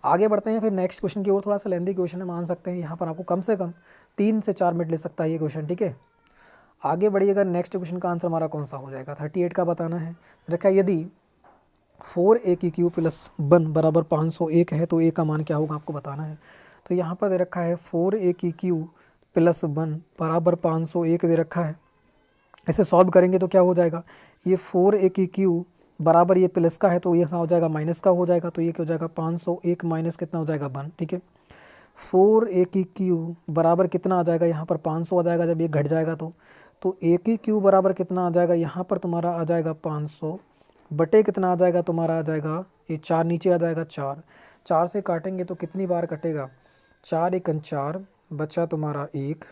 आगे बढ़ते हैं फिर नेक्स्ट क्वेश्चन की ओर। थोड़ा सा लेंदी क्वेश्चन है, मान सकते हैं, यहाँ पर आपको कम से कम 3 से 4 मिनट ले सकता है ये क्वेश्चन। ठीक है, आगे बढ़िएगा। नेक्स्ट क्वेश्चन का आंसर हमारा कौन सा हो जाएगा, 38 का बताना है। रखा यदि 4a की क्यू प्लस 1 बराबर 501 है तो a का मान क्या होगा आपको बताना है। तो यहाँ पर दे रखा है 4a की क्यू प्लस 1 बराबर 501 दे रखा है। इसे सॉल्व करेंगे तो क्या हो जाएगा, ये 4a की क्यू बराबर ये प्लस का है तो ये कहाँ हो जाएगा, माइनस का हो जाएगा। तो ये क्या हो जाएगा 501 माइनस कितना हो जाएगा 1। ठीक है, 4a की क्यू बराबर कितना आ जाएगा, यहाँ पर 500 आ जाएगा जब ये घट जाएगा तो a की क्यू बराबर कितना आ जाएगा, यहाँ पर तुम्हारा आ जाएगा 500 बटे कितना आ जाएगा, तुम्हारा आ जाएगा ये 4 नीचे आ जाएगा 4। 4 से काटेंगे तो कितनी बार कटेगा, 4 एकन 4 बचा तुम्हारा 1,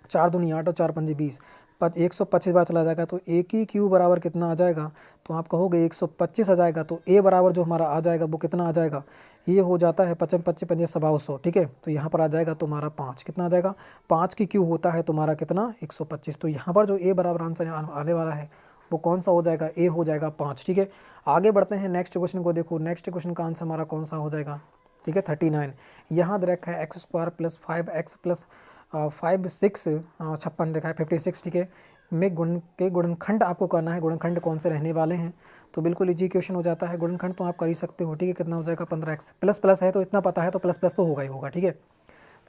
4 दूनी 8 और 4 पंजे 20, 125 बार चला जाएगा। तो a की क्यू बराबर कितना आ जाएगा, तो आप कहोगे 125 आ जाएगा। तो a बराबर जो हमारा आ जाएगा वो कितना आ जाएगा, ये हो जाता है 55 55 पंजे 100। ठीक है, तो यहाँ पर आ जाएगा तुम्हारा 5, कितना आ जाएगा 5 की क्यू होता है तुम्हारा कितना 125। तो यहाँ पर जो a बराबर आंसर आने वाला है वो कौन सा हो जाएगा, ए हो जाएगा 5। ठीक है, आगे बढ़ते हैं नेक्स्ट क्वेश्चन को। देखो नेक्स्ट क्वेश्चन का आंसर हमारा कौन सा हो जाएगा। ठीक है, 39 यहाँ दे रखा है x² प्लस 5x प्लस 5 6 56 देखा है 56। ठीक है, में गुण के गुणनखंड आपको करना है, गुणनखंड कौन से रहने वाले हैं। तो बिल्कुल इजी क्वेश्चन हो जाता है, गुणनखंड तो आप कर ही सकते हो। ठीक है, कितना हो जाएगा 15x प्लस प्लस है तो इतना पता है तो प्लस प्लस तो होगा ही होगा। ठीक है,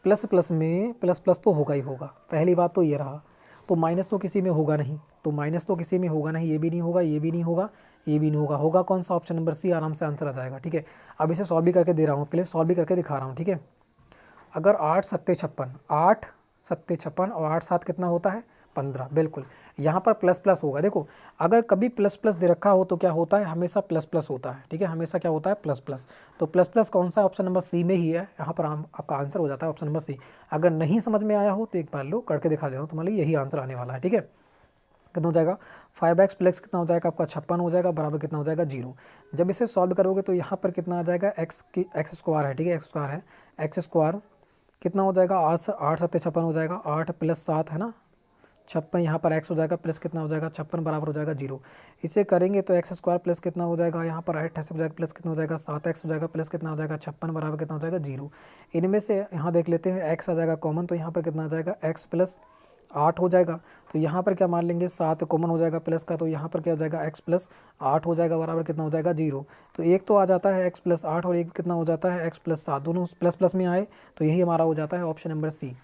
प्लस प्लस में प्लस प्लस तो होगा ही होगा, पहली बात तो ये रहा। तो माइनस तो किसी में होगा नहीं, तो माइनस तो किसी में होगा नहीं, ये भी नहीं होगा, ये भी नहीं होगा, ये भी नहीं होगा, होगा कौन सा, ऑप्शन नंबर सी, आराम से आंसर आ जाएगा। ठीक है, अब इसे सॉल्व भी करके दे रहा हूँ आपके लिए, सॉल्व भी करके दिखा रहा हूँ। ठीक है, अगर 8 सत्ते 56, 8 सत्ते 56 और 8 7 कितना होता है 15, बिल्कुल यहाँ पर प्लस प्लस होगा। देखो अगर कभी प्लस प्लस दे रखा हो तो क्या होता है, हमेशा प्लस प्लस होता है। ठीक है, हमेशा क्या होता है, प्लस प्लस। तो प्लस प्लस कौन सा, ऑप्शन नंबर सी में ही है, यहाँ पर आपका आंसर हो जाता है ऑप्शन नंबर सी। अगर नहीं समझ में आया हो तो एक बार लो करके दिखा देता हूँ, तुम्हारे लिए यही आंसर आने वाला है। ठीक है, कितना हो जाएगा 5x प्लस कितना हो जाएगा आपका 56 हो जाएगा, बराबर कितना हो जाएगा 0। जब इसे सॉल्व करोगे तो यहाँ पर कितना आ जाएगा, एक्स स्क्वायर है। ठीक है, एक्स स्क्वायर है, एक्स स्क्वायर कितना हो जाएगा, 8 सत्ते 56 हो जाएगा, 8 प्लस 7 है ना 56, यहाँ पर एक्स हो जाएगा प्लस कितना हो जाएगा 56, बराबर हो जाएगा 0। इसे करेंगे तो एक्स स्क्वायर प्लस कितना हो जाएगा, यहाँ पर 8 ऐसे हो जाएगा प्लस कितना हो जाएगा 7x हो जाएगा प्लस कितना हो जाएगा 56, बराबर कितना हो जाएगा 0। इनमें से यहाँ देख लेते हैं एक्स आ जाएगा कॉमन, तो यहाँ पर कितना आ जाएगा एक्स प्लस 8 हो जाएगा। तो यहाँ पर क्या मान लेंगे 7 कॉमन हो जाएगा प्लस का, तो यहाँ पर क्या हो जाएगा एक्स प्लस 8 हो जाएगा, बराबर कितना हो जाएगा 0। तो एक तो आ जाता है एक्स प्लस 8 और एक कितना हो जाता है एक्स प्लस 7, दोनों प्लस प्लस में आए तो यही हमारा हो जाता है ऑप्शन नंबर सी।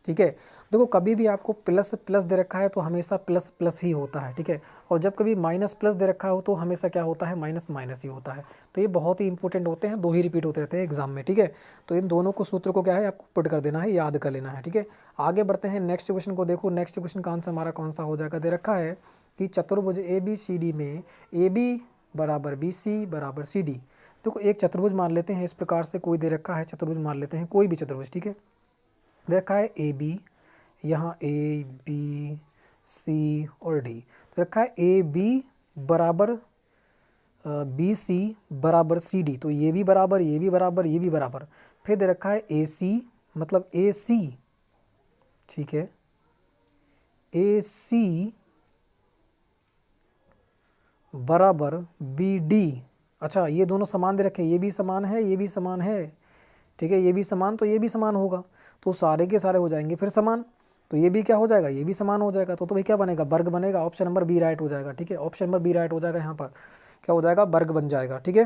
ठीक है, देखो कभी भी आपको प्लस प्लस दे रखा है तो हमेशा प्लस प्लस ही होता है। ठीक है, और जब कभी माइनस प्लस दे रखा हो तो हमेशा क्या होता है, माइनस माइनस ही होता है। तो ये बहुत ही इंपॉर्टेंट होते हैं, दो ही रिपीट होते रहते हैं एग्जाम में। ठीक है, तो इन दोनों को सूत्र को क्या है आपको पुट कर देना है, याद कर लेना है। ठीक है, आगे बढ़ते हैं नेक्स्ट क्वेश्चन को। देखो नेक्स्ट क्वेश्चन का आंसर हमारा कौन सा हो जाएगा, दे रखा है कि चतुर्भुज ए बी सी डी में ए बी बराबर बी सी बराबर सी डी। देखो एक चतुर्भुज मान लेते हैं, इस प्रकार से कोई दे रखा है चतुर्भुज मान लेते हैं, कोई भी चतुर्भुज। ठीक है, दे रखा है ए बी, यहाँ ए बी सी और डी, तो रखा है ए बी बराबर बी सी बराबर सी डी, तो ये भी बराबर, ये भी बराबर, ये भी बराबर। फिर दे रखा है ए सी, मतलब ए सी, ठीक है, ए सी बराबर बी डी। अच्छा ये दोनों समान दे रखे, ये भी समान है, ये भी समान है। ठीक है, ये भी समान, तो ये भी समान होगा, तो सारे के सारे हो जाएंगे फिर समान। तो ये भी क्या हो जाएगा, ये भी समान हो जाएगा, तो भाई क्या बनेगा, वर्ग बनेगा। ऑप्शन नंबर बी राइट हो जाएगा। ठीक है, ऑप्शन नंबर बी राइट हो जाएगा, यहाँ पर क्या हो जाएगा, वर्ग बन जाएगा। ठीक है,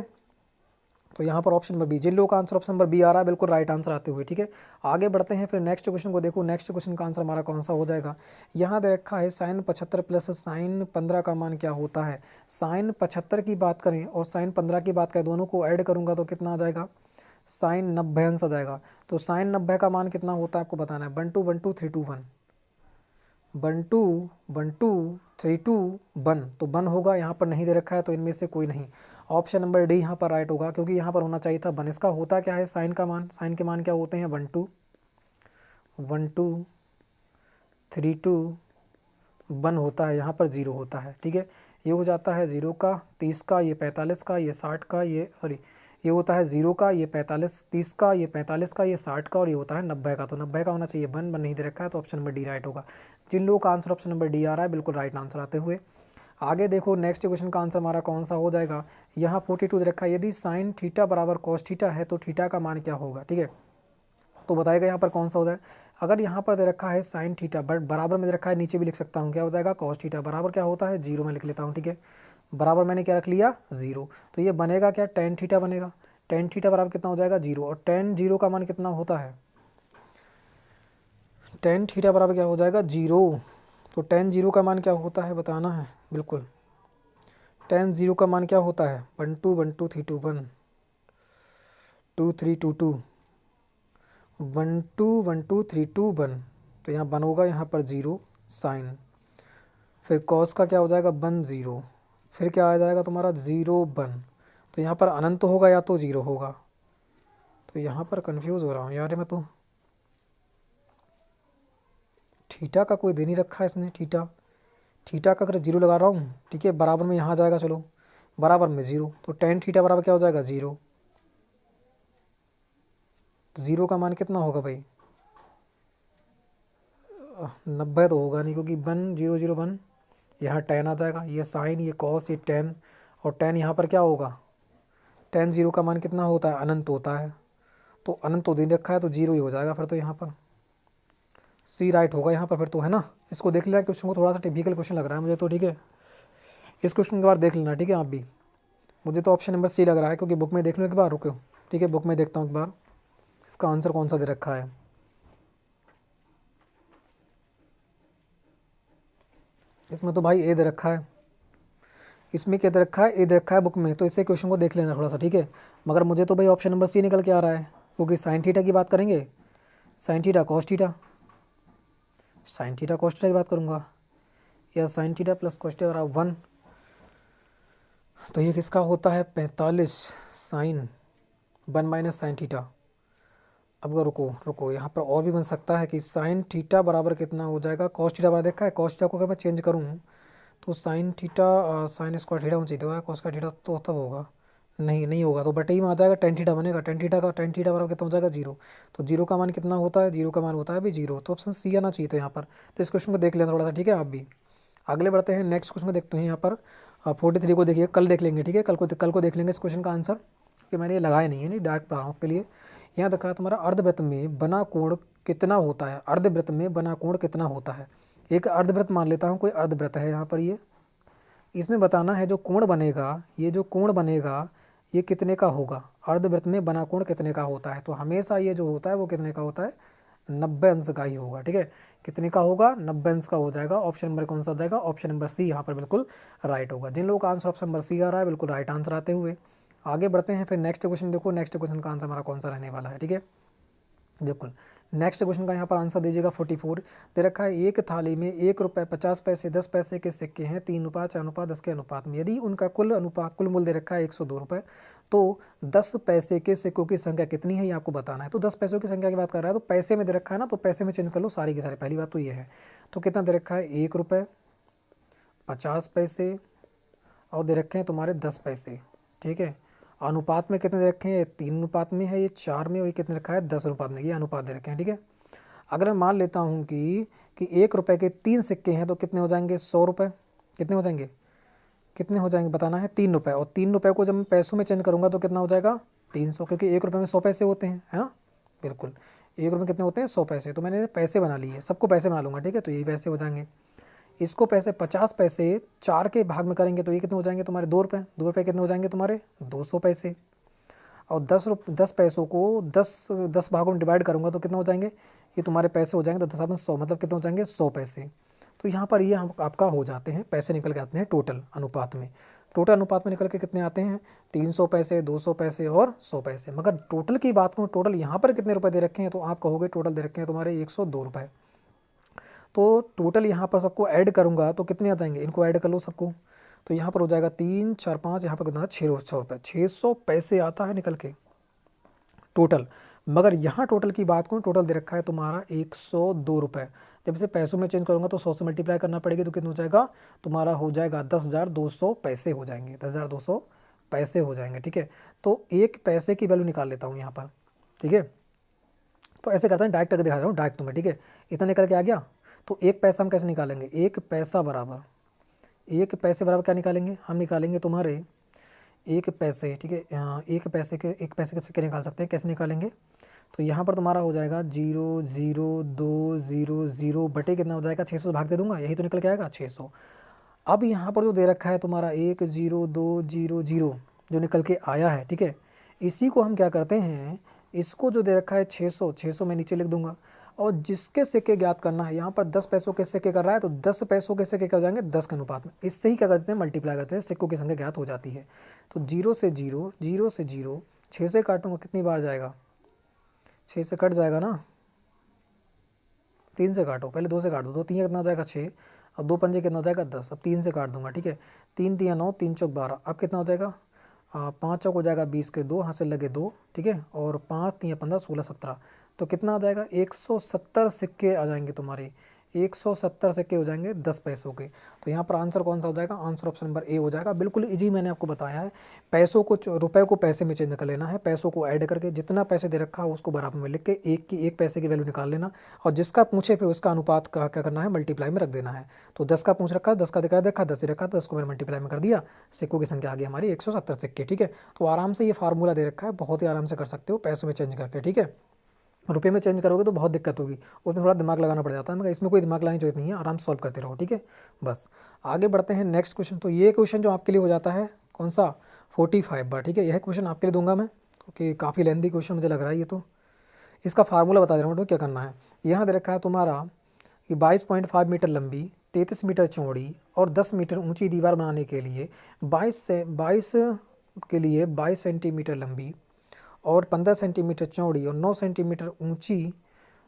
तो यहाँ पर ऑप्शन नंबर बी, जिन लोगों का आंसर ऑप्शन नंबर बी आ रहा है बिल्कुल राइट आंसर आते हुए। ठीक है, आगे बढ़ते हैं फिर नेक्स्ट क्वेश्चन को। देखो नेक्स्ट क्वेश्चन का आंसर हमारा कौन सा हो जाएगा, यहाँ दे रखा है साइन 75 प्लस साइन 15 का मान क्या होता है। साइन 75 की बात करें और साइन 15 की बात करें, दोनों को ऐड करूँगा तो कितना आ जाएगा, साइन 90 अंश आ जाएगा। तो साइन 90 का मान कितना होता है आपको बताना है, 1 2 1 2 3 2 1, 1 2 1 2 3 2 1, तो 1 होगा, यहाँ पर नहीं दे रखा है तो इनमें से कोई नहीं। ऑप्शन नंबर डी यहाँ पर राइट होगा, क्योंकि यहाँ पर होना चाहिए था 1। इसका होता क्या है, साइन का मान, साइन के मान क्या होते हैं 1 2 1 2 3 2 1 होता है, यहाँ पर 0 होता है। ठीक है, ये हो जाता है 0 का, 30 का, ये 45 का, ये 60 का, ये सॉरी ये होता है 0 का, ये 45 30 का, ये 45 का, ये 60 का, और ये होता है 90 का। तो 90 का होना चाहिए 1 1 नहीं दे रखा है, तो ऑप्शन नंबर डी राइट होगा। जिन लोगों का आंसर ऑप्शन नंबर डी आ रहा है बिल्कुल राइट आंसर आते हुए। आगे देखो नेक्स्ट क्वेश्चन का आंसर हमारा कौन सा हो जाएगा, यहाँ 42 दे रखा है, यदि साइन थीटा बराबर कॉस थीटा है तो थीटा का मान क्या होगा। ठीक है, तो बताएगा यहाँ पर कौन सा होता है। अगर यहाँ पर दे रखा है साइन थीटा बट बराबर में दे रखा है, नीचे भी लिख सकता हूँ, क्या हो जाएगा कॉस थीटा, बराबर क्या होता है 0 में लिख लेता हूँ। ठीक है, बराबर मैंने क्या रख लिया 0, तो ये बनेगा क्या, टेन थीटा बनेगा। टेन थीटा बराबर कितना हो जाएगा 0, और टेन 0 का मान कितना होता है, टेन थीटा बराबर क्या हो जाएगा 0। तो टेन 0 का मान क्या होता है बताना है बिल्कुल, टेन 0 का मान क्या होता है 1 2 1 2 3 2 1 2 3 2 2 1 2 1 2 3 2 1, तो यहाँ 1 होगा, यहाँ पर 0 साइन, फिर कॉस का क्या हो जाएगा 1 0, फिर क्या आ जाएगा तुम्हारा 0 1, तो यहाँ पर अनंत होगा या तो 0 होगा। तो यहाँ पर कंफ्यूज हो रहा हूँ यार मैं तो, थीटा का कोई दे नहीं रखा है इसने, थीटा थीटा का अगर 0 लगा रहा हूँ, ठीक है, बराबर में यहाँ जाएगा, चलो बराबर में 0, तो टेन थीटा बराबर क्या हो जाएगा 0। तो 0 का मान कितना होगा भाई, 90 तो होगा नहीं, क्योंकि 1 0 0 1, यहाँ टेन आ जाएगा, ये साइन ये कॉस ये टेन, और टेन यहाँ पर क्या होगा, टेन 0 का मान कितना होता है अनंत होता है, तो अनंत तो दे रखा है तो 0 ही हो जाएगा फिर तो, यहाँ पर सी राइट होगा यहाँ पर फिर तो, है ना। इसको देख लेना, क्वेश्चन को थोड़ा सा टिपिकल क्वेश्चन लग रहा है मुझे तो। ठीक है, इस क्वेश्चन के बाद देख लेना, ठीक है आप भी। मुझे तो ऑप्शन नंबर सी लग रहा है, क्योंकि बुक में देख लो एक बार, रुको ठीक है, बुक में देखता हूँ एक बार इसका आंसर कौन सा दे रखा है। इसमें तो भाई ए दे रखा है, इसमें क्या दे रखा है, ए दे रखा है बुक में, तो इससे क्वेश्चन को देख लेना थोड़ा सा, ठीक है। मगर मुझे तो भाई ऑप्शन नंबर सी निकल के आ रहा है, क्योंकि साइन थीटा की बात करेंगे, sine theta cos theta, sine theta cos theta की बात करूँगा, या sine theta plus cos theta बराबर 1, तो ये किसका होता है 45 साइन 1 माइनस साइन थीटा। अब रुको रुको, यहाँ पर और भी बन सकता है कि साइन थीटा बराबर कितना हो जाएगा, कॉस थीटा बराबर देखा है, कॉस थीटा को अगर मैं चेंज करूँ तो sine theta sine square theta होना चाहिए होगा, कॉस का थीटा तो तब होगा, नहीं नहीं होगा, तो बटे ही में आ जाएगा, टेन थीटा बनेगा, टेन थीटा बराबर कितना हो जाएगा 0, तो 0 का मान कितना होता है, 0 का मान होता है अभी 0, तो ऑप्शन सी आना चाहिए था यहाँ पर। तो इस क्वेश्चन को देख लेना थोड़ा सा, ठीक है। आप भी आगे बढ़ते हैं, नेक्स्ट क्वेश्चन को देखते हैं यहाँ पर। 43 को देखिए, कल देख लेंगे, ठीक है, कल को देख लेंगे इस क्वेश्चन का आंसर, कि मैंने ये लगाया नहीं है, नहीं डायरेक्ट पढ़ा रहा हूँ आपके लिए। यहाँ देखा तुम्हारा अर्धवृत्त में बना कोण कितना होता है, अर्धवृत्त में बना कोण कितना होता है। एक अर्धवृत्त मान लेता हूँ, कोई अर्धवृत्त है यहाँ पर, ये इसमें बताना है जो कोण बनेगा, ये जो कोण बनेगा ये कितने का होगा, अर्धवृत्त में बना कोण कितने का होता है। तो हमेशा ये जो होता है वो कितने का होता है, 90 अंश का ही होगा, ठीक है। कितने का होगा, 90 अंश का हो जाएगा। ऑप्शन नंबर कौन सा हो जाएगा, ऑप्शन नंबर सी यहाँ पर बिल्कुल राइट होगा। जिन लोगों का आंसर ऑप्शन नंबर सी आ रहा है बिल्कुल राइट आंसर आते हुए आगे बढ़ते हैं। फिर नेक्स्ट क्वेश्चन देखो, नेक्स्ट क्वेश्चन का आंसर हमारा कौन सा रहने वाला है, ठीक है। बिल्कुल नेक्स्ट क्वेश्चन का यहाँ पर आंसर दीजिएगा 44 दे रखा है, एक थाली में 1 रुपये 50 पैसे 10 पैसे के सिक्के हैं 3 अनुपात 4 अनुपात 10 के अनुपात में, यदि उनका कुल मूल्य दे रखा है 102 रुपये, तो 10 पैसे के सिक्कों की संख्या कितनी है ये आपको बताना है। तो 10 पैसों की संख्या की बात कर रहा है, तो पैसे में दे रखा है ना, तो पैसे में चेंज कर लो सारी की सारी, पहली बात तो ये है। तो कितना दे रखा है, 1 रुपये 50 पैसे और दे रखे हैं तुम्हारे 10 पैसे, ठीक है। अनुपात में कितने दे रखे हैं, ये 3 अनुपात में है, ये 4 में, और ये कितने रखा है 10 अनुपात में, ये अनुपात दे रखे हैं, ठीक है। अगर मैं मान लेता हूँ कि 1 रुपये के 3 सिक्के हैं तो कितने हो जाएंगे 100 रुपये, कितने हो जाएंगे, कितने हो जाएंगे बताना है 3 रुपये, और 3 रुपये को जब मैं पैसों में चेंज करूँगा तो कितना हो जाएगा 300, क्योंकि 1 रुपये में 100 पैसे होते हैं, है ना। बिल्कुल 1 रुपये कितने होते हैं 100 पैसे, तो मैंने पैसे बना लिए, सबको पैसे बना लूँगा, ठीक है। तो यही पैसे हो जाएंगे। इसको पैसे 50 पैसे 4 के भाग में करेंगे तो ये कितने हो जाएंगे तुम्हारे 2 रुपये, 2 रुपये कितने हो जाएंगे तुम्हारे 200 पैसे, और 10 पैसों को 10 भागों में डिवाइड करूँगा तो कितना हो जाएंगे, ये तुम्हारे पैसे हो जाएंगे 10 में 100, मतलब कितने हो जाएंगे 100 पैसे। तो यहाँ पर ये आपका हो जाते हैं, पैसे निकल के आते हैं टोटल अनुपात में, टोटल अनुपात में निकल के कितने आते हैं 300 पैसे 200 पैसे और 100 पैसे। मगर टोटल की बात करूँ, टोटल यहाँ पर कितने रुपए दे रखे हैं, तो आप कहोगे टोटल दे रखे हैं तुम्हारे 102 रुपये, तो टोटल यहाँ पर सबको ऐड करूँगा तो कितने आ जाएंगे, इनको ऐड कर लो सबको, तो यहाँ पर हो जाएगा 3 4 5, यहाँ पर कितना 600 रुपये, 600 पैसे आता है निकल के टोटल। मगर यहाँ टोटल की बात करूँ, टोटल दे रखा है तुम्हारा 102 रुपये, जब इसे पैसों में चेंज करूँगा तो 100 से मल्टीप्लाई करना पड़ेगी, तो कितना हो जाएगा तुम्हारा, हो जाएगा 10,200 पैसे हो जाएंगे, 10,200 पैसे हो जाएंगे, ठीक है। तो एक पैसे की वैल्यू निकाल लेता हूँ यहाँ पर, ठीक है। तो ऐसे करते हैं, डायरेक्ट अगर दिखा रहा हूँ डायरेक्ट तुम्हें, ठीक है। इतना निकल के आ गया, तो एक पैसा हम कैसे निकालेंगे, एक पैसे बराबर क्या निकालेंगे, हम निकालेंगे तुम्हारे एक पैसे, ठीक है। एक पैसे के सिक्के निकाल सकते हैं, कैसे निकालेंगे, तो यहाँ पर तुम्हारा हो जाएगा 0 0 2 0 0 बटे कितना हो जाएगा 600 भाग दे दूंगा, यही तो निकल के आएगा 600। अब यहाँ पर जो दे रखा है तुम्हारा 1 0 2 0 0 जो निकल के आया है, ठीक है, इसी को हम क्या करते हैं, इसको जो दे रखा है 600 मैं नीचे लिख दूंगा, और जिसके सिक्के ज्ञात करना है, यहाँ पर 10 पैसों के सिक्के कर रहा है तो 10 पैसों के सिक्के कर जाएंगे 10 के अनुपात में, इससे ही क्या करते हैं मल्टीप्लाई करते हैं, सिक्कों की संख्या ज्ञात हो जाती है। तो 0 से 0 0 से 0 6 से काटूंगा कितनी बार जाएगा, 6 से कट जाएगा ना, 3 से काटो, पहले 2 से काट दो, 2 3 कितना हो जाएगा 6, अब 2 पंजे कितना हो जाएगा 10, अब 3 से काट दूंगा, ठीक है। 3 3 9 3 चौक 12, अब कितना हो जाएगा 5 चौक हो जाएगा 20 के 2 हाथ से लगे 2, ठीक है, और 5 3 15 16 17, तो कितना आ जाएगा 170 सिक्के आ जाएंगे तुम्हारे, 170 सिक्के हो जाएंगे 10 पैसों के। तो यहाँ पर आंसर कौन सा हो जाएगा, आंसर ऑप्शन नंबर ए हो जाएगा। बिल्कुल इजी मैंने आपको बताया है, पैसों को रुपए को पैसे में चेंज कर लेना है, पैसों को ऐड करके जितना पैसे दे रखा है उसको बराबर में लिख के एक पैसे की वैल्यू निकाल लेना, और जिसका पूछे फिर उसका अनुपात का क्या करना है मल्टीप्लाई में रख देना है। तो 10 का पूछ रखा है, 10 का दिखा देखा 10 रखा, 10 को मैंने मल्टीप्लाई में कर दिया, सिक्कों की संख्या आ गई हमारी 170 सिक्के, ठीक है। तो आराम से ये फार्मूला दे रखा है, बहुत ही आराम से कर सकते हो पैसों में चेंज करके, ठीक है। रुपये में चेंज करोगे तो बहुत दिक्कत होगी, उसमें थोड़ा दिमाग लगाना पड़ जाता है, मगर इसमें कोई दिमाग लगाने की जरूरत नहीं है, आराम से सॉल्व करते रहो, ठीक है। बस आगे बढ़ते हैं नेक्स्ट क्वेश्चन। तो ये क्वेश्चन जो आपके लिए हो जाता है कौन सा 45 बार, ठीक है। यह क्वेश्चन आपके लिए दूंगा मैं, क्योंकि काफ़ी लेंथी क्वेश्चन मुझे लग रहा है ये। तो इसका फार्मूला बता दे रहा हूँ क्या करना है। यहाँ दे रखा है तुम्हारा कि 22.5 मीटर लंबी 33 मीटर चौड़ी और 10 मीटर ऊंची दीवार बनाने के लिए 22 सेंटीमीटर लंबी और 15 सेंटीमीटर चौड़ी और 9 सेंटीमीटर ऊंची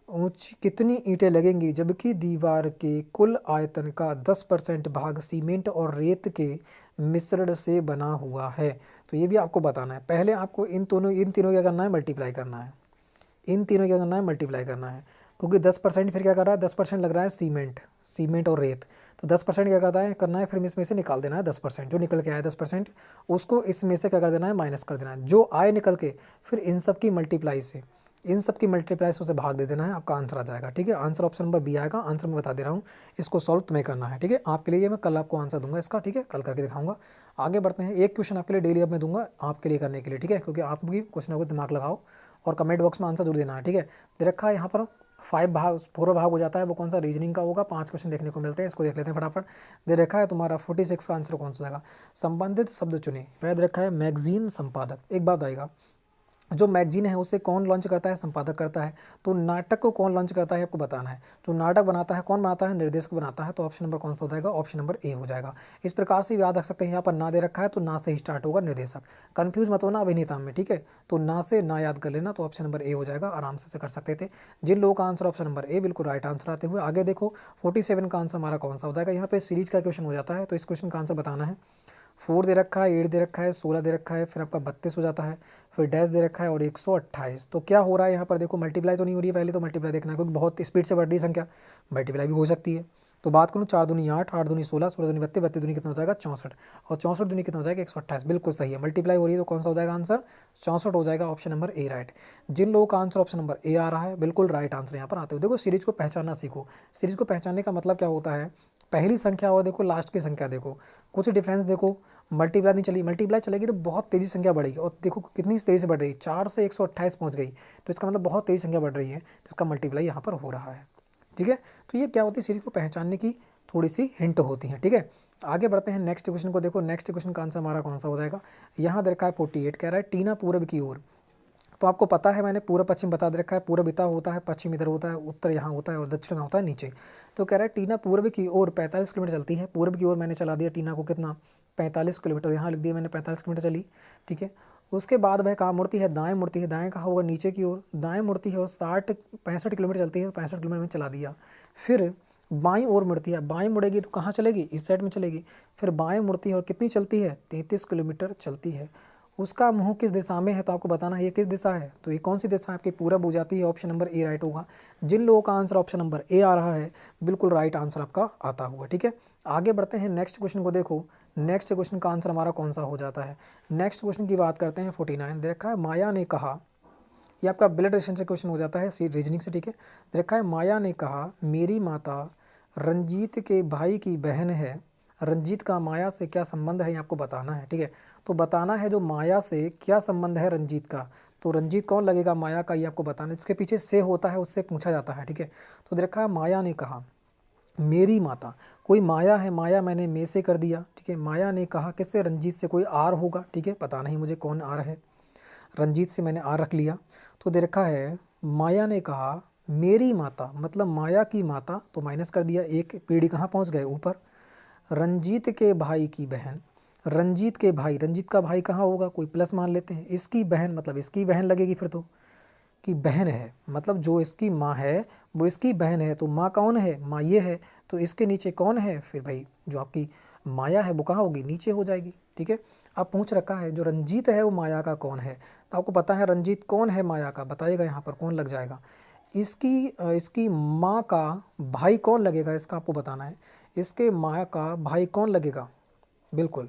ऊंची कितनी ईंटें लगेंगी, जबकि दीवार के कुल आयतन का 10% भाग सीमेंट और रेत के मिश्रण से बना हुआ है। तो ये भी आपको बताना है। पहले आपको इन तीनों क्या करना है, मल्टीप्लाई करना है। इन तीनों क्या करना है, मल्टीप्लाई करना है, क्योंकि 10% फिर क्या कर रहा है, 10% लग रहा है सीमेंट और रेत। तो 10% क्या करना है फिर इसमें से निकाल देना है 10%, जो निकल के आया 10% उसको इसमें से क्या कर देना है, माइनस कर देना है। जो आए निकल के फिर इन सब की मल्टीप्लाई से उसे भाग दे देना है, आपका आंसर आ जाएगा। ठीक है, आंसर ऑप्शन नंबर बी आएगा। आंसर मैं बता दे रहा हूँ, इसको सॉल्व तुम्हें करना है। ठीक है, आपके लिए मैं कल आपको आंसर दूंगा इसका। ठीक है, कल करके दिखाऊंगा। आगे बढ़ते हैं। एक क्वेश्चन आपके लिए डेली अब मैं दूंगा आपके लिए करने के लिए। ठीक है, क्योंकि आप भी कुछ ना कुछ दिमाग लगाओ और कमेंट बॉक्स में आंसर जरूर देना है। ठीक है, दे रखा है यहाँ पर 4 भाग हो जाता है। वो कौन सा, रीजनिंग का होगा। 5 क्वेश्चन देखने को मिलते हैं, इसको देख लेते हैं फटाफट। दे रखा है तुम्हारा 46 का आंसर कौन सा जाएगा, संबंधित शब्द चुने। वह दे रखा है मैगजीन संपादक। एक बात आएगा, जो मैगजीन है उसे कौन लॉन्च करता है, संपादक करता है। तो नाटक को कौन लॉन्च करता है आपको बताना है। जो नाटक बनाता है कौन बनाता है, निर्देशक बनाता है। तो ऑप्शन नंबर कौन सा हो जाएगा, ऑप्शन नंबर ए हो जाएगा। इस प्रकार से याद रख सकते हैं, यहाँ पर ना दे रखा है तो ना से ही स्टार्ट होगा निर्देशक। कंफ्यूज मत होना अभिनेता में। ठीक है, तो ना से ना याद कर लेना, तो ऑप्शन नंबर ए हो जाएगा। आराम से कर सकते थे जिन लोगों का आंसर ऑप्शन नंबर ए बिल्कुल राइट आंसर आते हुए। आगे देखो 47 का आंसर हमारा कौन सा हो जाएगा। यहाँ पे सीरीज का क्वेश्चन हो जाता है, तो इस क्वेश्चन का आंसर बताना है। 4 दे रखा है, 8 दे रखा है, 16 दे रखा है, फिर आपका 32 हो जाता है, फिर डैश दे रखा है और 128। तो क्या हो रहा है यहाँ पर देखो, मल्टीप्लाई तो नहीं हो रही है, पहले तो मल्टीप्लाई देखना है क्योंकि बहुत स्पीड से बढ़ रही संख्या, मल्टीप्लाई भी हो सकती है। तो बात करूँ 4 दूनी 8, 8 दूनी 16, 16 दूनी 32, 32 दूनी कितना हो जाएगा 64, और 64 दूनी कितना हो जाएगा 128। बिल्कुल सही है, मल्टीप्लाई हो रही है तो कौन सा हो जाएगा आंसर, 64 हो जाएगा। Option number A right. जिन लोगों का आंसर ऑप्शन नंबर ए आ रहा है बिल्कुल राइट आंसर यहाँ पर आते हो। देखो सीरीज को पहचानना सीखो। सीरीज को पहचानने का मतलब क्या होता है, पहली संख्या और देखो लास्ट की संख्या देखो, कुछ डिफरेंस देखो। मल्टीप्लाई नहीं चली, मल्टीप्लाई चलेगी तो बहुत तेज़ी संख्या बढ़ेगी, और देखो कितनी तेज़ी से बढ़ रही है, 4 से 128 पहुंच गई, तो इसका मतलब बहुत तेज़ी संख्या बढ़ रही है, तो इसका मल्टीप्लाई यहाँ पर हो रहा है। ठीक है, तो ये क्या होती है, सीरीज को पहचानने की थोड़ी सी हिंट होती है। ठीक है, आगे बढ़ते हैं नेक्स्ट क्वेश्चन को देखो। नेक्स्ट क्वेश्चन का आंसर हमारा कौन सा हो जाएगा, यहाँ देखा है 48 कह रहा है टीना पूरब की ओर। तो आपको पता है मैंने पूर्व पश्चिम बता दे रखा है, पूर्व इतना होता है, पश्चिम इधर होता है, उत्तर यहाँ होता है और दक्षिण में होता है नीचे। तो कह रहा है टीना पूर्व की ओर 45 किलोमीटर चलती है। पूर्व की ओर मैंने चला दिया टीना को कितना, 45 किलोमीटर, यहाँ लिख दिया मैंने 45 किलोमीटर चली। ठीक है, उसके बाद वह कहाँ मुड़ती है, दाएं मुड़ती है। दाएं कहाँ होगा, नीचे की ओर दाएं मुड़ती है और 65 किलोमीटर चलती है, 65 किलोमीटर में चला दिया। फिर बाईं ओर मुड़ती है, बाईं मुड़ेगी तो कहाँ चलेगी, इस साइड में चलेगी। फिर बाएं मुड़ती है और कितनी चलती है, 33 किलोमीटर चलती है। उसका मुंह किस दिशा में है, तो आपको बताना है ये किस दिशा है। तो ये कौन सी दिशा आपकी पूरब हो जाती है, ऑप्शन नंबर ए राइट होगा। जिन लोगों का आंसर ऑप्शन नंबर ए आ रहा है बिल्कुल राइट आंसर आपका आता हुआ। ठीक है, आगे बढ़ते हैं नेक्स्ट क्वेश्चन को देखो। नेक्स्ट क्वेश्चन का आंसर हमारा कौन सा हो जाता है। नेक्स्ट क्वेश्चन की बात करते हैं 49। देखा है माया ने कहा, ये आपका ब्लड रिलेशन से क्वेश्चन हो जाता है, रीजनिंग से। ठीक है, देखा है माया ने कहा मेरी माता रंजीत के भाई की बहन है। रंजीत का माया से क्या संबंध है, ये आपको बताना है। ठीक है, तो बताना है जो माया से क्या संबंध है रंजीत का। तो रंजीत कौन लगेगा माया का, ये आपको बताना है। इसके पीछे से होता है, उससे पूछा जाता है। ठीक है, तो देखा है माया ने कहा मेरी माता, कोई माया है, माया मैंने में से कर दिया। ठीक है, माया ने कहा किससे, रंजीत से, कोई आर होगा। ठीक है, पता नहीं मुझे कौन आर है, रंजीत से मैंने आर रख लिया। तो दे रखा है माया ने कहा मेरी माता, मतलब माया की माता, तो माइनस कर दिया, एक पीढ़ी कहाँ पहुँच गए, ऊपर। रंजीत के भाई की बहन, रंजीत के भाई, रंजीत का भाई कहाँ होगा, कोई प्लस मान लेते हैं। इसकी बहन मतलब इसकी बहन लगेगी फिर तो, कि बहन है मतलब जो इसकी माँ है वो इसकी बहन है। तो माँ कौन है, माँ ये है, तो इसके नीचे कौन है, फिर भाई जो आपकी माया है वो कहाँ होगी, नीचे हो जाएगी। ठीक है, अब पूछ रखा है जो रंजीत है वो माया का कौन है। तो आपको पता है रंजीत कौन है माया का, बताइएगा यहाँ पर कौन लग जाएगा। इसकी माँ का भाई कौन लगेगा, इसका आपको बताना है। इसके माँ का भाई कौन लगेगा, बिल्कुल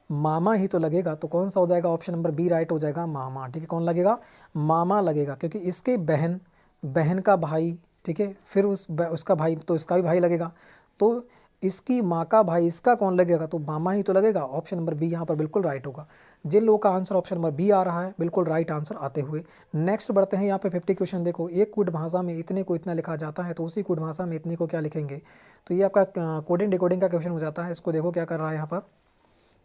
मामा ही तो लगेगा। तो कौन सा हो जाएगा, ऑप्शन नंबर बी राइट हो जाएगा, मामा। ठीक है, कौन लगेगा, मामा लगेगा, क्योंकि इसके बहन का भाई। ठीक है, फिर उसका भाई तो इसका भी भाई लगेगा, तो इसकी माँ का भाई इसका कौन लगेगा, तो मामा ही तो लगेगा। ऑप्शन नंबर बी यहाँ पर बिल्कुल राइट होगा। जिन लोगों का आंसर ऑप्शन नंबर बी आ रहा है बिल्कुल राइट आंसर आते हुए। नेक्स्ट बढ़ते हैं, यहाँ पे 50 क्वेश्चन देखो। एक कूट भाषा में इतने को इतना लिखा जाता है, तो उसी कूट भाषा में इतने को क्या लिखेंगे। तो ये आपका कोडिंग डिकोडिंग का क्वेश्चन हो जाता है। इसको देखो क्या कर रहा है यहाँ पर,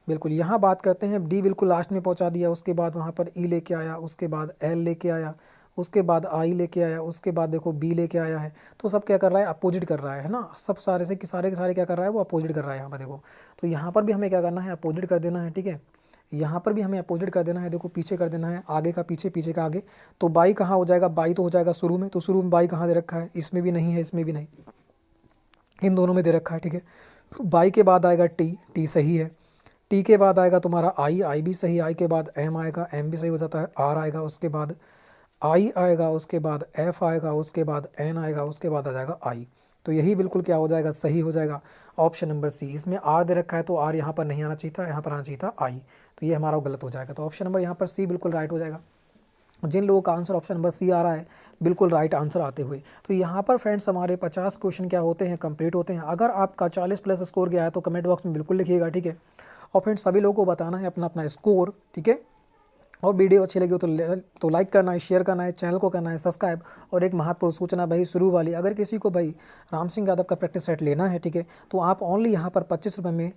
बिल्कुल यहाँ बात करते हैं डी बिल्कुल लास्ट में पहुँचा दिया, उसके बाद वहाँ पर ई लेके आया, उसके बाद एल लेके आया, उसके बाद आई लेके आया, उसके बाद देखो बी लेके आया है। तो सब क्या कर रहा है, अपोजिट कर रहा है ना, सब सारे से सारे के सारे क्या कर रहा है, वो अपोजिट कर रहा है यहाँ पर देखो। तो यहाँ पर भी हमें क्या करना है, अपोजिट कर देना है, ठीक है। यहाँ पर भी हमें अपोजिट कर देना है, देखो पीछे कर देना है, आगे का पीछे, पीछे का आगे। तो बाई कहाँ हो जाएगा, बाई तो हो जाएगा शुरू में, तो शुरू में बाई कहाँ दे रखा है, इसमें भी नहीं है, इसमें भी नहीं, इन दोनों में दे रखा है, ठीक है। बाई के बाद आएगा टी, टी सही है। टी के बाद आएगा तुम्हारा आई, आई भी सही, आई के बाद एम आएगा, एम भी सही हो जाता है, आर आएगा, उसके बाद आई आएगा, उसके बाद एफ आएगा, उसके बाद एन आएगा, उसके बाद आ जाएगा आई। तो यही बिल्कुल क्या हो जाएगा, सही हो जाएगा ऑप्शन नंबर सी। इसमें आर दे रखा है तो आर यहाँ पर नहीं आना चाहिए था, यहाँ पर आना चाहिए था आई। तो ये हमारा गलत हो जाएगा, तो ऑप्शन नंबर यहाँ पर सी बिल्कुल राइट हो जाएगा। जिन लोगों का आंसर ऑप्शन नंबर सी आ रहा है बिल्कुल राइट आंसर आते हुए, तो यहाँ पर फ्रेंड्स हमारे 50 क्वेश्चन क्या होते हैं, कंप्लीट होते हैं। अगर आपका 40 प्लस स्कोर गया है तो कमेंट बॉक्स में बिल्कुल लिखिएगा, ठीक है। और फ्रेंड्स सभी लोगों को बताना है अपना अपना स्कोर, ठीक है। और वीडियो अच्छी लगी हो तो लाइक करना है, शेयर करना है, चैनल को करना है सब्सक्राइब। और एक महत्वपूर्ण सूचना भाई, शुरू वाली, अगर किसी को भाई राम सिंह यादव का प्रैक्टिस सेट लेना है, ठीक है, तो आप ओनली यहाँ पर 25 रुपये में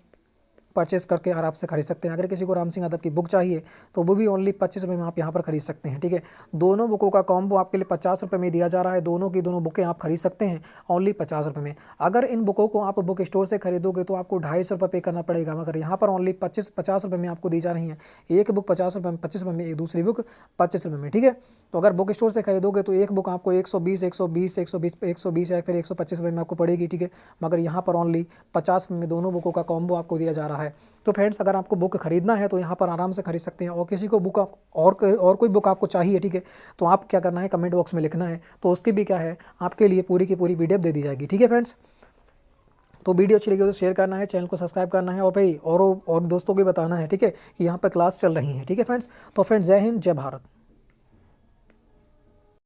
परचेस करके आराम से खरीद सकते हैं। अगर किसी को राम सिंह यादव की बुक चाहिए तो वो भी ओनली 25 रुपये में आप यहाँ पर खरीद सकते हैं, ठीक है। दोनों बुकों का कॉम्बो आपके लिए 50 रुपये में दिया जा रहा है, दोनों की दोनों बुकें आप खरीद सकते हैं ओनली 50 रुपये में। अगर इन बुकों को आप बुक स्टोर से खरीदोगे तो आपको 250 रुपये पे करना पड़ेगा, मगर यहाँ पर ओनली 50 रुपये में आपको दी जा रही है। एक बुक 50 रुपये में, 25 रुपये में, एक दूसरी बुक 25 रुपये में, ठीक है। तो अगर बुक स्टोर से खरीदोगे तो एक बुक आपको 120 या फिर 125 रुपये में आपको पड़ेगी, ठीक है। मगर यहाँ पर ओनली 50 रुपये में दोनों बुकों का कॉम्बो आपको दिया जा रहा है। तो फ्रेंड्स अगर आपको बुक खरीदना है तो यहाँ पर आराम से खरीद सकते हैं। और किसी को बुक और कोई बुक आपको चाहिए, ठीक है, तो आप क्या करना है, कमेंट बॉक्स में लिखना है, तो उसकी भी क्या है आपके लिए पूरी की पूरी पीडीएफ दे दी जाएगी, ठीक है फ्रेंड्स। तो वीडियो अच्छी लगी तो शेयर करना है, चैनल को सब्सक्राइब करना है, और भाई और दोस्तों को भी बताना है, ठीक है, कि यहाँ पर क्लास चल रही है, ठीक है फ्रेंड्स। तो फ्रेंड्स जय हिंद, जय भारत।